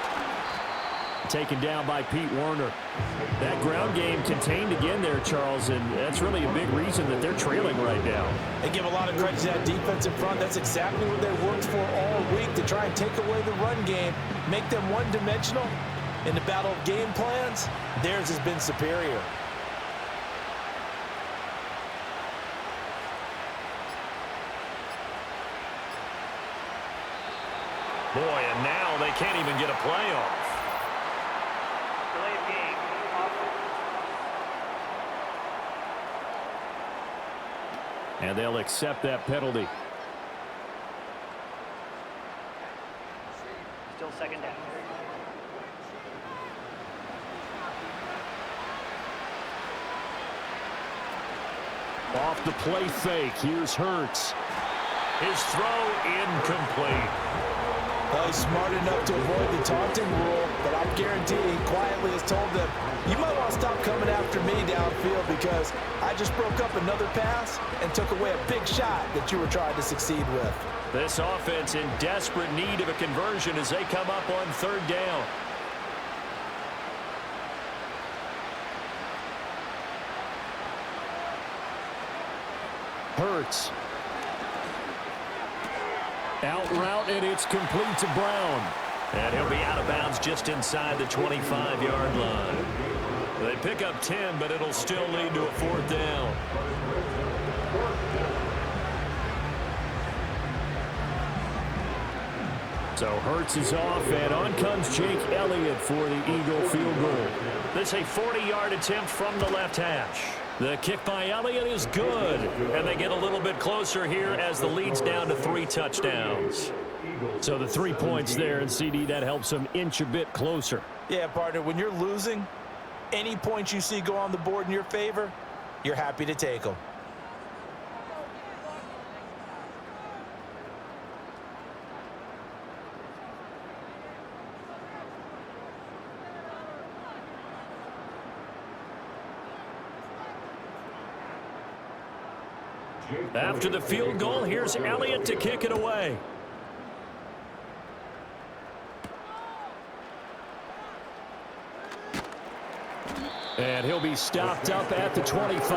Taken down by Pete Werner. That ground game contained again there, Charles, and that's really a big reason that they're trailing right now. They give a lot of credit to that defense in front. That's exactly what they worked for all week, to try and take away the run game, make them one-dimensional. In the battle of game plans, theirs has been superior. Boy, and now they can't even get a play off. Delay of game. And they'll accept that penalty. Still second down. Off the play fake. Here's Hurts. His throw incomplete. Well, he's smart enough to avoid the taunting rule, but I guarantee he quietly has told them, you might want to stop coming after me downfield because I just broke up another pass and took away a big shot that you were trying to succeed with. This offense in desperate need of a conversion as they come up on third down. Hurts. Out route, and it's complete to Brown. And he'll be out of bounds just inside the 25-yard line. They pick up 10, but it'll still lead to a fourth down. So Hurts is off, and on comes Jake Elliott for the Eagle field goal. This a 40-yard attempt from the left hash. The kick by Elliott is good, and they get a little bit closer here as the lead's down to 3 touchdowns. So the 3 points there, and CD, that helps them inch a bit closer. Yeah, partner, when you're losing, any points you see go on the board in your favor, you're happy to take them. After the field goal, here's Elliott to kick it away. And he'll be stopped up at the 25.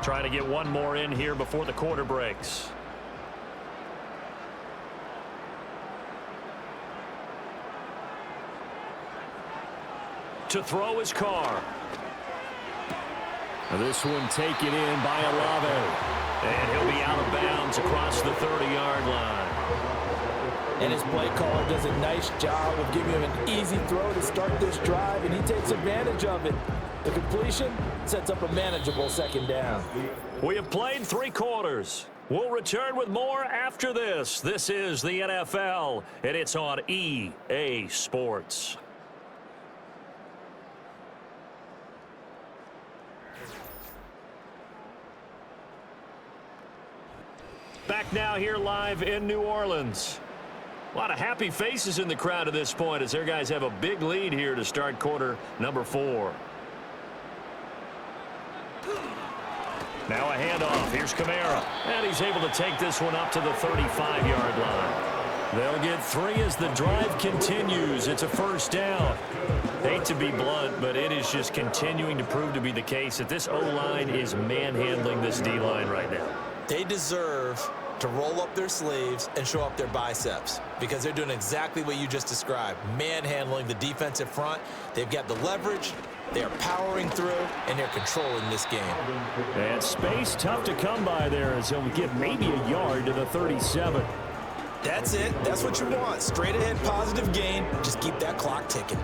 Trying to get one more in here before the quarter breaks. To throw his car. This one taken in by Olave. And he'll be out of bounds across the 30-yard line. And his play caller does a nice job of giving him an easy throw to start this drive, and he takes advantage of it. The completion sets up a manageable second down. We have played 3 quarters. We'll return with more after this. This is the NFL, and it's on EA Sports. Back now here live in New Orleans. A lot of happy faces in the crowd at this point as their guys have a big lead here to start quarter number 4. Now a handoff. Here's Kamara. And he's able to take this one up to the 35-yard line. They'll get 3 as the drive continues. It's a first down. Hate to be blunt, but it is just continuing to prove to be the case that this O-line is manhandling this D-line right now. They deserve to roll up their sleeves and show up their biceps because they're doing exactly what you just described, manhandling the defensive front. They've got the leverage, they're powering through, and they're controlling this game. And space tough to come by there as he'll get maybe a yard to the 37. That's it. That's what you want. Straight ahead positive gain. Just keep that clock ticking.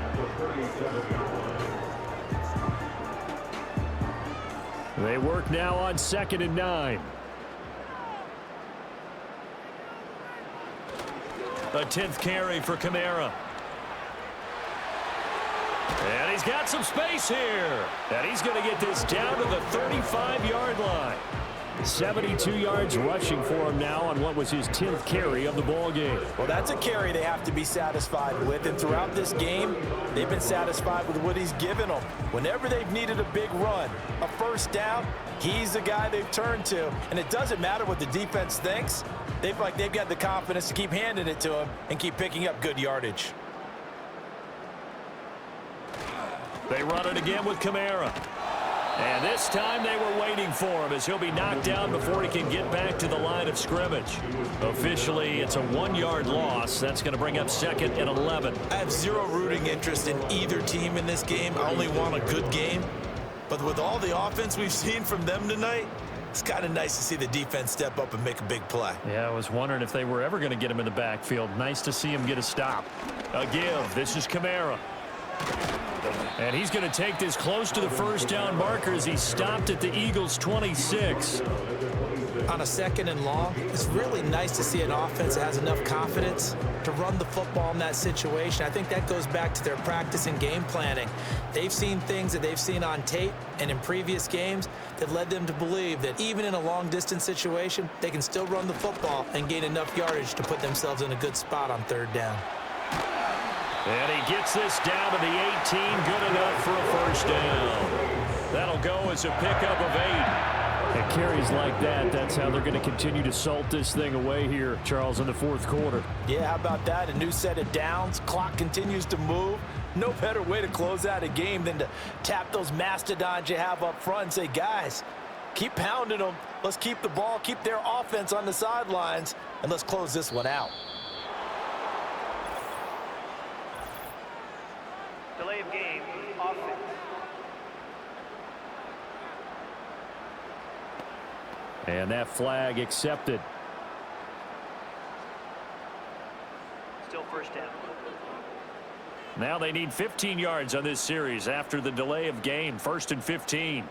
They work now on 2nd and 9. A 10th carry for Kamara. And he's got some space here. And he's going to get this down to the 35-yard line. 72 yards rushing for him now on what was his 10th carry of the ball game. Well, that's a carry they have to be satisfied with. And throughout this game, they've been satisfied with what he's given them. Whenever they've needed a big run, a first down, he's the guy they've turned to. And it doesn't matter what the defense thinks. They've got the confidence to keep handing it to him and keep picking up good yardage. They run it again with Kamara. And this time they were waiting for him as he'll be knocked down before he can get back to the line of scrimmage. Officially, it's a 1-yard loss. That's going to bring up 2nd and 11. I have zero rooting interest in either team in this game. I only want a good game. But with all the offense we've seen from them tonight, It's kind of nice to see the defense step up and make a big play. Yeah, I was wondering if they were ever going to get him in the backfield. Nice to see him get a stop. A give. This is Kamara. And he's going to take this close to the first down marker as he stopped at the Eagles' 26. On a 2nd and long, it's really nice to see an offense that has enough confidence to run the football in that situation. I think that goes back to their practice and game planning. They've seen things that they've seen on tape and in previous games that led them to believe that even in a long-distance situation, they can still run the football and gain enough yardage to put themselves in a good spot on 3rd down. And he gets this down to the 18, good enough for a first down. That'll go as a pickup of 8. And carries like that, that's how they're going to continue to salt this thing away here, Charles, in the 4th quarter. Yeah, how about that? A new set of downs. Clock continues to move. No better way to close out a game than to tap those mastodons you have up front and say, guys, keep pounding them. Let's keep the ball, keep their offense on the sidelines, and let's close this one out. Delay of game, offense. And that flag accepted. Still first down. Now they need 15 yards on this series after the delay of game. 1st and 15.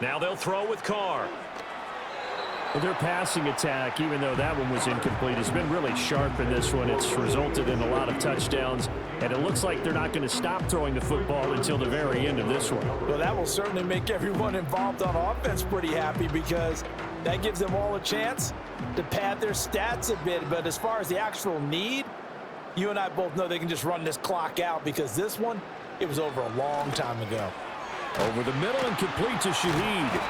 Now they'll throw with Carr. Well, their passing attack, even though that one was incomplete, has been really sharp in this one. It's resulted in a lot of touchdowns, and it looks like they're not going to stop throwing the football until the very end of this one. Well, that will certainly make everyone involved on offense pretty happy because that gives them all a chance to pad their stats a bit. But as far as the actual need, you and I both know they can just run this clock out because this one, it was over a long time ago. Over the middle and complete to Shaheed.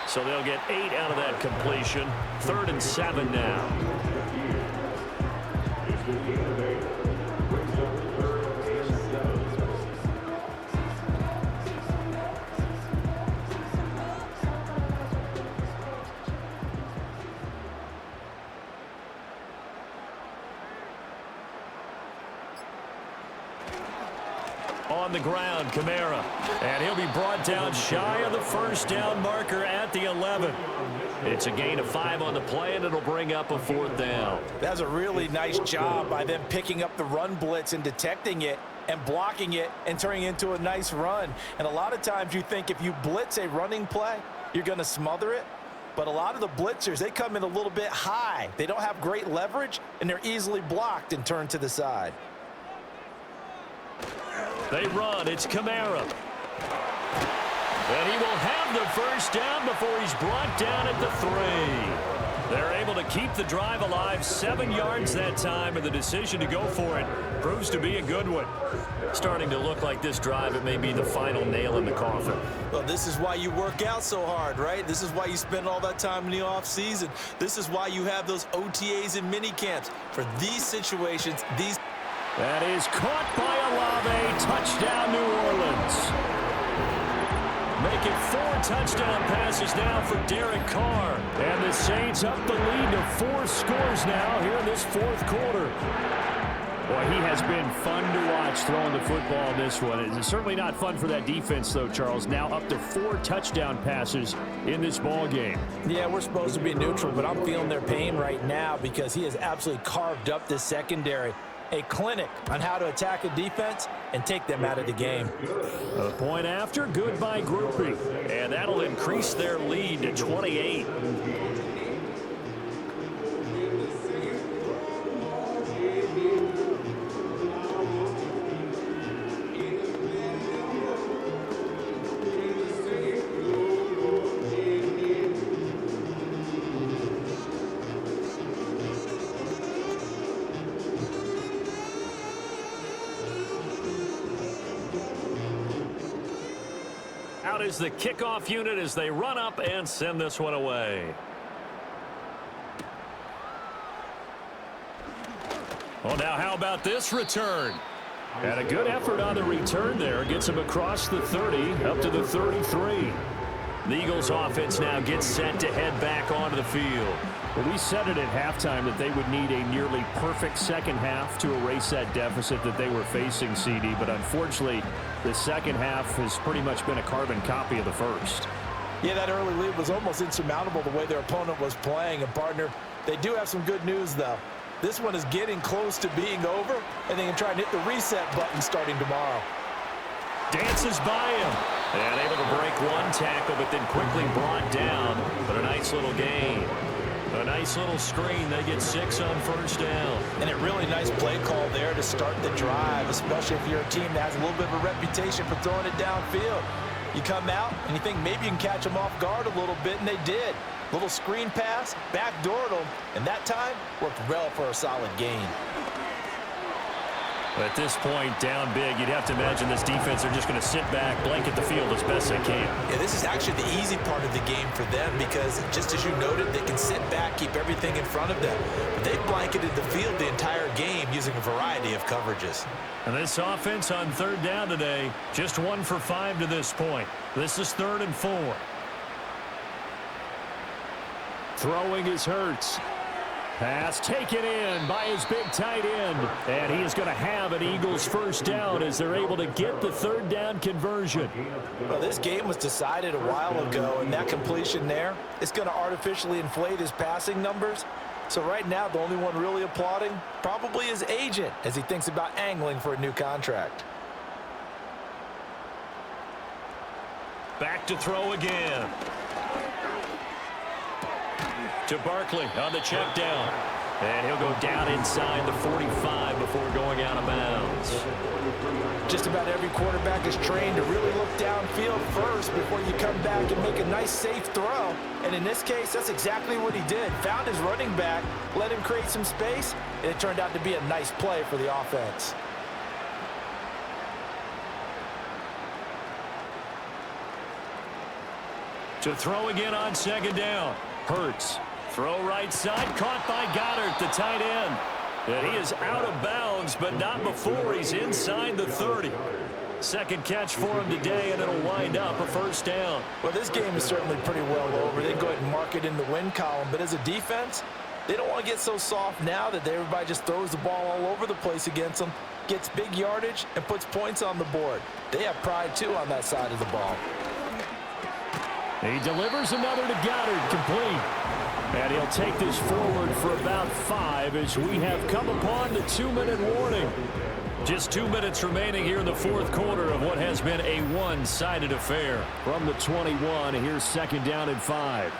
So they'll get 8 out of that completion. 3rd and 7 now. On the ground, Kamara. And he'll be brought down shy of the first down marker at the 11. It's a gain of 5 on the play, and it'll bring up a 4th down. That's a really nice job by them picking up the run blitz and detecting it and blocking it and turning it into a nice run. And a lot of times you think if you blitz a running play, you're going to smother it. But a lot of the blitzers, they come in a little bit high. They don't have great leverage, and they're easily blocked and turned to the side. They run. It's Kamara. And he will have the first down before he's brought down at the 3. They're able to keep the drive alive. 7 yards that time, and the decision to go for it proves to be a good one. Starting to look like this drive, it may be the final nail in the coffin. Well, this is why you work out so hard, right? This is why you spend all that time in the offseason. This is why you have those OTAs and mini camps. For these situations, these... That is caught by Olave. Touchdown, New Orleans. Make it 4 touchdown passes now for Derek Carr. And the Saints up the lead to 4 scores now here in this 4th quarter. Boy, he has been fun to watch throwing the football in this one. It's certainly not fun for that defense, though, Charles. Now up to 4 touchdown passes in this ball game. Yeah, we're supposed to be neutral, but I'm feeling their pain right now because he has absolutely carved up this secondary. A clinic on how to attack a defense and take them out of the game. A point after, good by grouping. And that'll increase their lead to 28. Out is the kickoff unit as they run up and send this one away. Well, now how about this return? And a good effort on the return there. Gets him across the 30, up to the 33. The Eagles offense now gets set to head back onto the field. Well, we said it at halftime that they would need a nearly perfect second half to erase that deficit that they were facing, CD. But unfortunately, the second half has pretty much been a carbon copy of the first. Yeah, that early lead was almost insurmountable the way their opponent was playing. And, partner, they do have some good news, though. This one is getting close to being over, and they can try and hit the reset button starting tomorrow. Dances by him. And able to break one tackle, but then quickly brought down. But a nice little gain. A nice little screen. They get 6 on first down. And a really nice play call there to start the drive, especially if you're a team that has a little bit of a reputation for throwing it downfield. You come out, and you think maybe you can catch them off guard a little bit, and they did. Little screen pass, backdoored them, and that time worked well for a solid gain. At this point, down big, you'd have to imagine this defense are just going to sit back, blanket the field as best they can. Yeah, this is actually the easy part of the game for them because, just as you noted, they can sit back, keep everything in front of them. But they've blanketed the field the entire game using a variety of coverages. And this offense on third down today, just 1 for 5 to this point. This is 3rd and 4. Throwing is Hurts. Pass taken in by his big tight end. And he is going to have an Eagles first down as they're able to get the third down conversion. Well, this game was decided a while ago, and that completion there is going to artificially inflate his passing numbers. So right now, the only one really applauding probably his agent as he thinks about angling for a new contract. Back to throw again. To Barkley on the check down. And he'll go down inside the 45 before going out of bounds. Just about every quarterback is trained to really look downfield first before you come back and make a nice, safe throw. And in this case, that's exactly what he did. Found his running back, let him create some space, and it turned out to be a nice play for the offense. To throw again on second down. Hurts. Throw right side, caught by Goddard, the tight end. And he is out of bounds, but not before he's inside the 30. Second catch for him today, and it'll wind up a first down. Well, this game is certainly pretty well over. They can go ahead and mark it in the win column, but as a defense, they don't want to get so soft now that everybody just throws the ball all over the place against them, gets big yardage, and puts points on the board. They have pride, too, on that side of the ball. He delivers another to Goddard, complete. And he'll take this forward for about 5 as we have come upon the 2-minute warning. Just 2 minutes remaining here in the fourth quarter of what has been a one-sided affair. From the 21, here's second down and 5.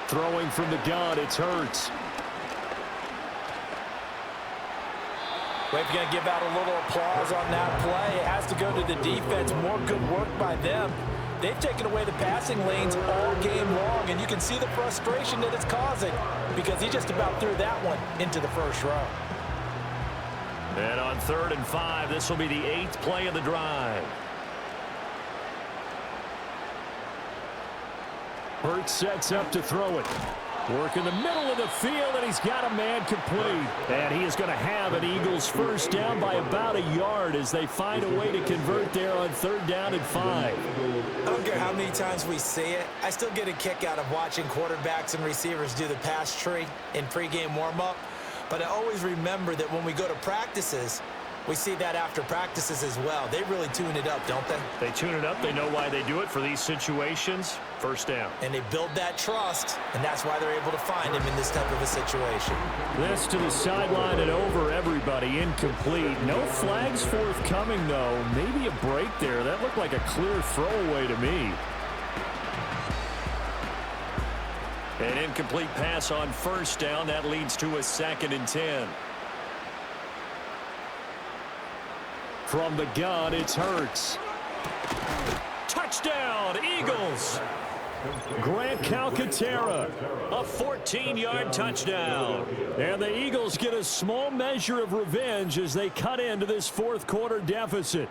Throwing from the gun, it's Hurts. Well, if you're going to give out a little applause on that play, it has to go to the defense. More good work by them. They've taken away the passing lanes all game long, and you can see the frustration that it's causing because he just about threw that one into the first row. And on 3rd and 5, this will be the 8th play of the drive. Hurts sets up to throw it. Work in the middle of the field, and he's got a man complete. And he is going to have an Eagles first down by about a yard as they find a way to convert there on 3rd down and 5. I don't care how many times we see it. I still get a kick out of watching quarterbacks and receivers do the pass tree in pregame warm-up. But I always remember that when we go to practices, we see that after practices as well. They really tune it up, don't they? They tune it up. They know why they do it for these situations. First down. And they build that trust, and that's why they're able to find him in this type of a situation. This to the sideline and over everybody. Incomplete. No flags forthcoming, though. Maybe a break there. That looked like a clear throwaway to me. An incomplete pass on first down. That leads to a 2nd and 10. From the gun, it's Hurts. Touchdown, Eagles! Grant Calcaterra. A 14-yard touchdown. And the Eagles get a small measure of revenge as they cut into this fourth quarter deficit.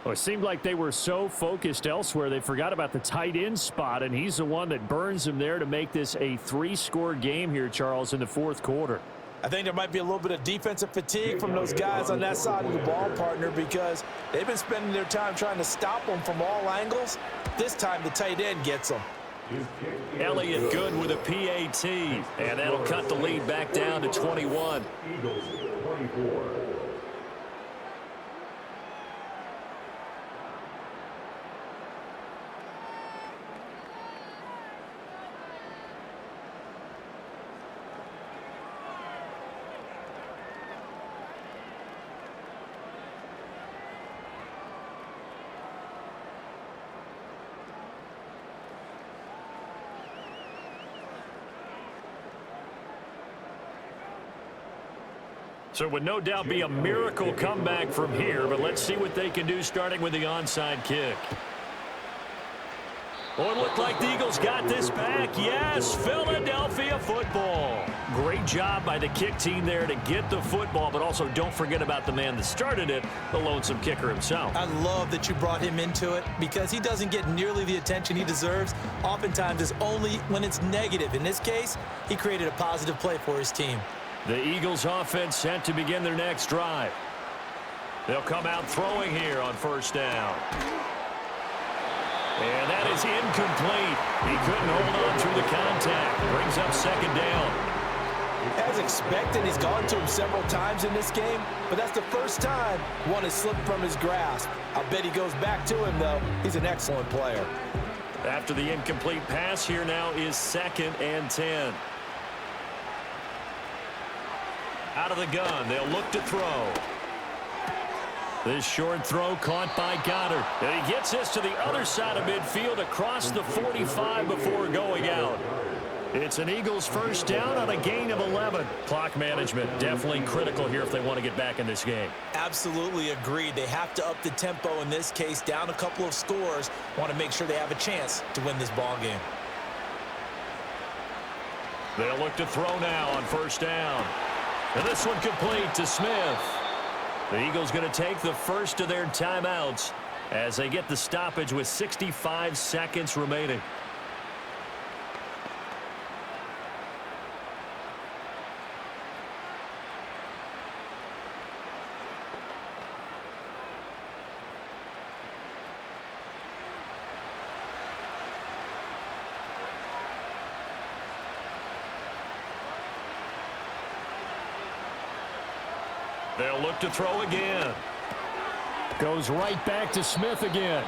Well, it seemed like they were so focused elsewhere, they forgot about the tight end spot, and he's the one that burns them there to make this a 3-score game here, Charles, in the fourth quarter. I think there might be a little bit of defensive fatigue from those guys on that side of the ball, partner, because they've been spending their time trying to stop them from all angles. This time the tight end gets them. Elliott good with a PAT, and that'll cut the lead back down to 21. Eagles 24. So it would no doubt be a miracle comeback from here, but let's see what they can do starting with the onside kick. Oh, it looked like the Eagles got this back. Yes, Philadelphia football. Great job by the kick team there to get the football, but also don't forget about the man that started it, the lonesome kicker himself. I love that you brought him into it because he doesn't get nearly the attention he deserves. Oftentimes it's only when it's negative. In this case, he created a positive play for his team. The Eagles offense set to begin their next drive. They'll come out throwing here on first down. And that is incomplete. He couldn't hold on through the contact. Brings up second down. As expected, he's gone to him several times in this game, but that's the first time one has slipped from his grasp. I'll bet he goes back to him, though. He's an excellent player. After the incomplete pass, here now is 2nd and 10. Out of the gun, they'll look to throw. This short throw caught by Goddard. And he gets this to the other side of midfield across the 45 before going out. It's an Eagles first down on a gain of 11. Clock management definitely critical here if they want to get back in this game. Absolutely agreed. They have to up the tempo in this case, down a couple of scores. Want to make sure they have a chance to win this ball game. They'll look to throw now on first down. And this one complete to Smith. The Eagles going to take the first of their timeouts as they get the stoppage with 65 seconds remaining. They'll look to throw again. Goes right back to Smith again.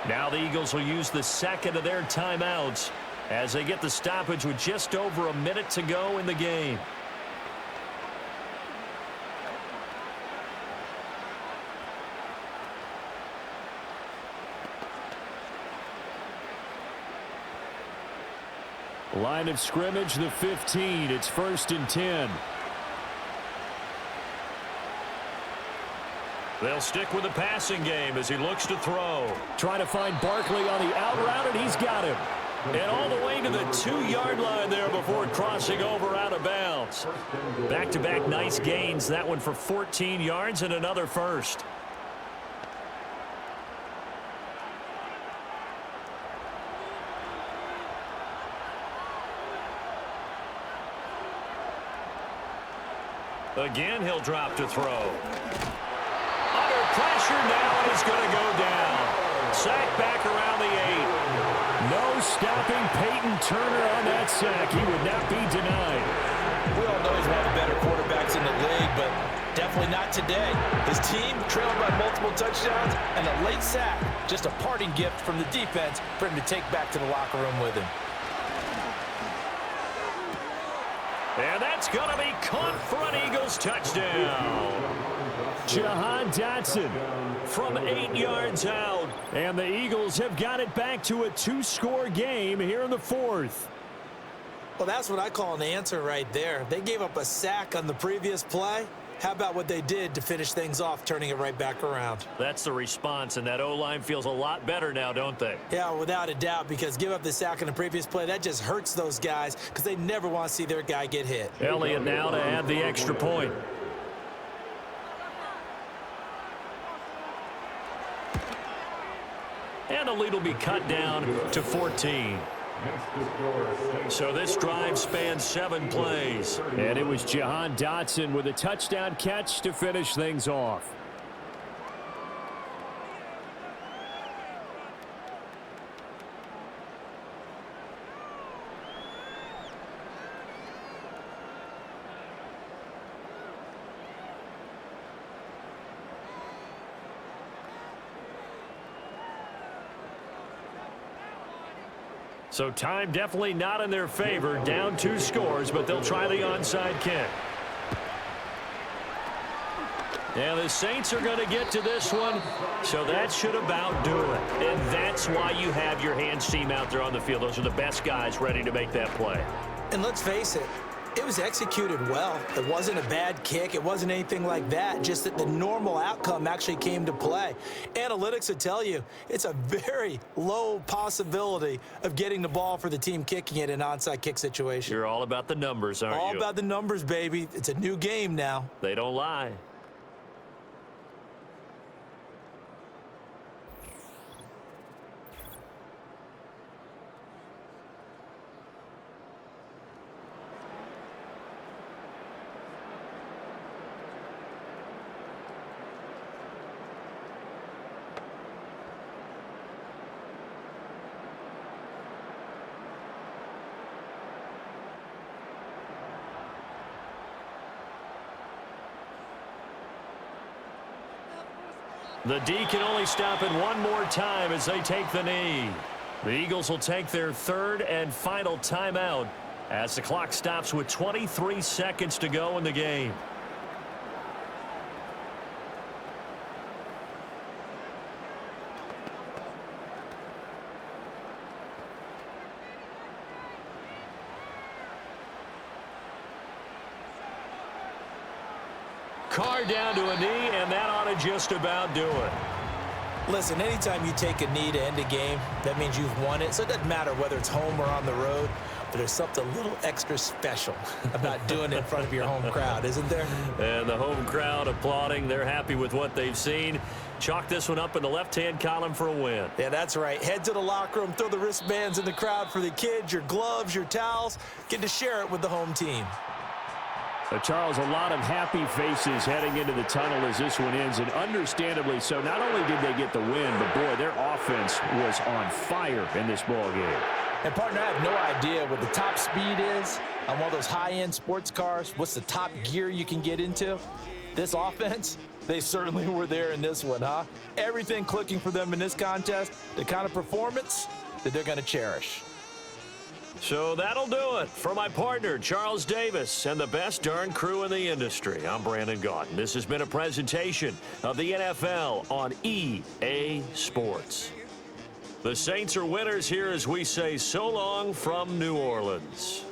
Now the Eagles will use the second of their timeouts as they get the stoppage with just over a minute to go in the game. Line of scrimmage, the 15. It's 1st and 10. They'll stick with the passing game as he looks to throw. Trying to find Barkley on the out route, and he's got him. And all the way to the 2-yard line there before crossing over out of bounds. Back-to-back nice gains. That one for 14 yards and another first. Again, he'll drop to throw. Under pressure now, and he's going to go down. Sack back around the 8. No stopping Peyton Turner on that sack. He would not be denied. We all know he's one of the better quarterbacks in the league, but definitely not today. His team trailed by multiple touchdowns, and a late sack, just a parting gift from the defense for him to take back to the locker room with him. And that's going to be caught for an Eagles touchdown. Jahan Dotson From 8 yards out. And the Eagles have got it back to a 2-score game here in the 4th. Well, that's what I call an answer right there. They gave up a sack on the previous play. How about what they did to finish things off, turning it right back around? That's the response, and that O-line feels a lot better now, don't they? Yeah, without a doubt, because give up the sack on the previous play, that just hurts those guys because they never want to see their guy get hit. Elliott now to add the extra point. And the lead will be cut down to 14. So this drive spans 7 plays. And it was Jahan Dotson with a touchdown catch to finish things off. So time definitely not in their favor. Down 2 scores, but they'll try the onside kick. And the Saints are going to get to this one, so that should about do it. And that's why you have your hands team out there on the field. Those are the best guys ready to make that play. And let's face it, it was executed well. It wasn't a bad kick. It wasn't anything like that. Just that the normal outcome actually came to play. Analytics would tell you it's a very low possibility of getting the ball for the team kicking it in an onside kick situation. You're all about the numbers, aren't you? All about the numbers, baby. It's a new game now. They don't lie. The D can only stop it one more time as they take the knee. The Eagles will take their 3rd and final timeout as the clock stops with 23 seconds to go in the game. Carr down to a knee, and that ought to just about do it. Listen, anytime you take a knee to end a game, that means you've won it. So it doesn't matter whether it's home or on the road, but there's something a little extra special about doing it in front of your home crowd, isn't there? And the home crowd applauding. They're happy with what they've seen. Chalk this one up in the left-hand column for a win. Yeah, that's right. Head to the locker room, throw the wristbands in the crowd for the kids, your gloves, your towels. Get to share it with the home team. Charles, a lot of happy faces heading into the tunnel as this one ends, and understandably so. Not only did they get the win, but, boy, their offense was on fire in this ball game. And, partner, I have no idea what the top speed is on one of those high-end sports cars. What's the top gear you can get into? This offense, they certainly were there in this one, huh? Everything clicking for them in this contest, the kind of performance that they're going to cherish. So that'll do it for my partner, Charles Davis, and the best darn crew in the industry. I'm Brandon Gaudin. This has been a presentation of the NFL on EA Sports. The Saints are winners here as we say so long from New Orleans.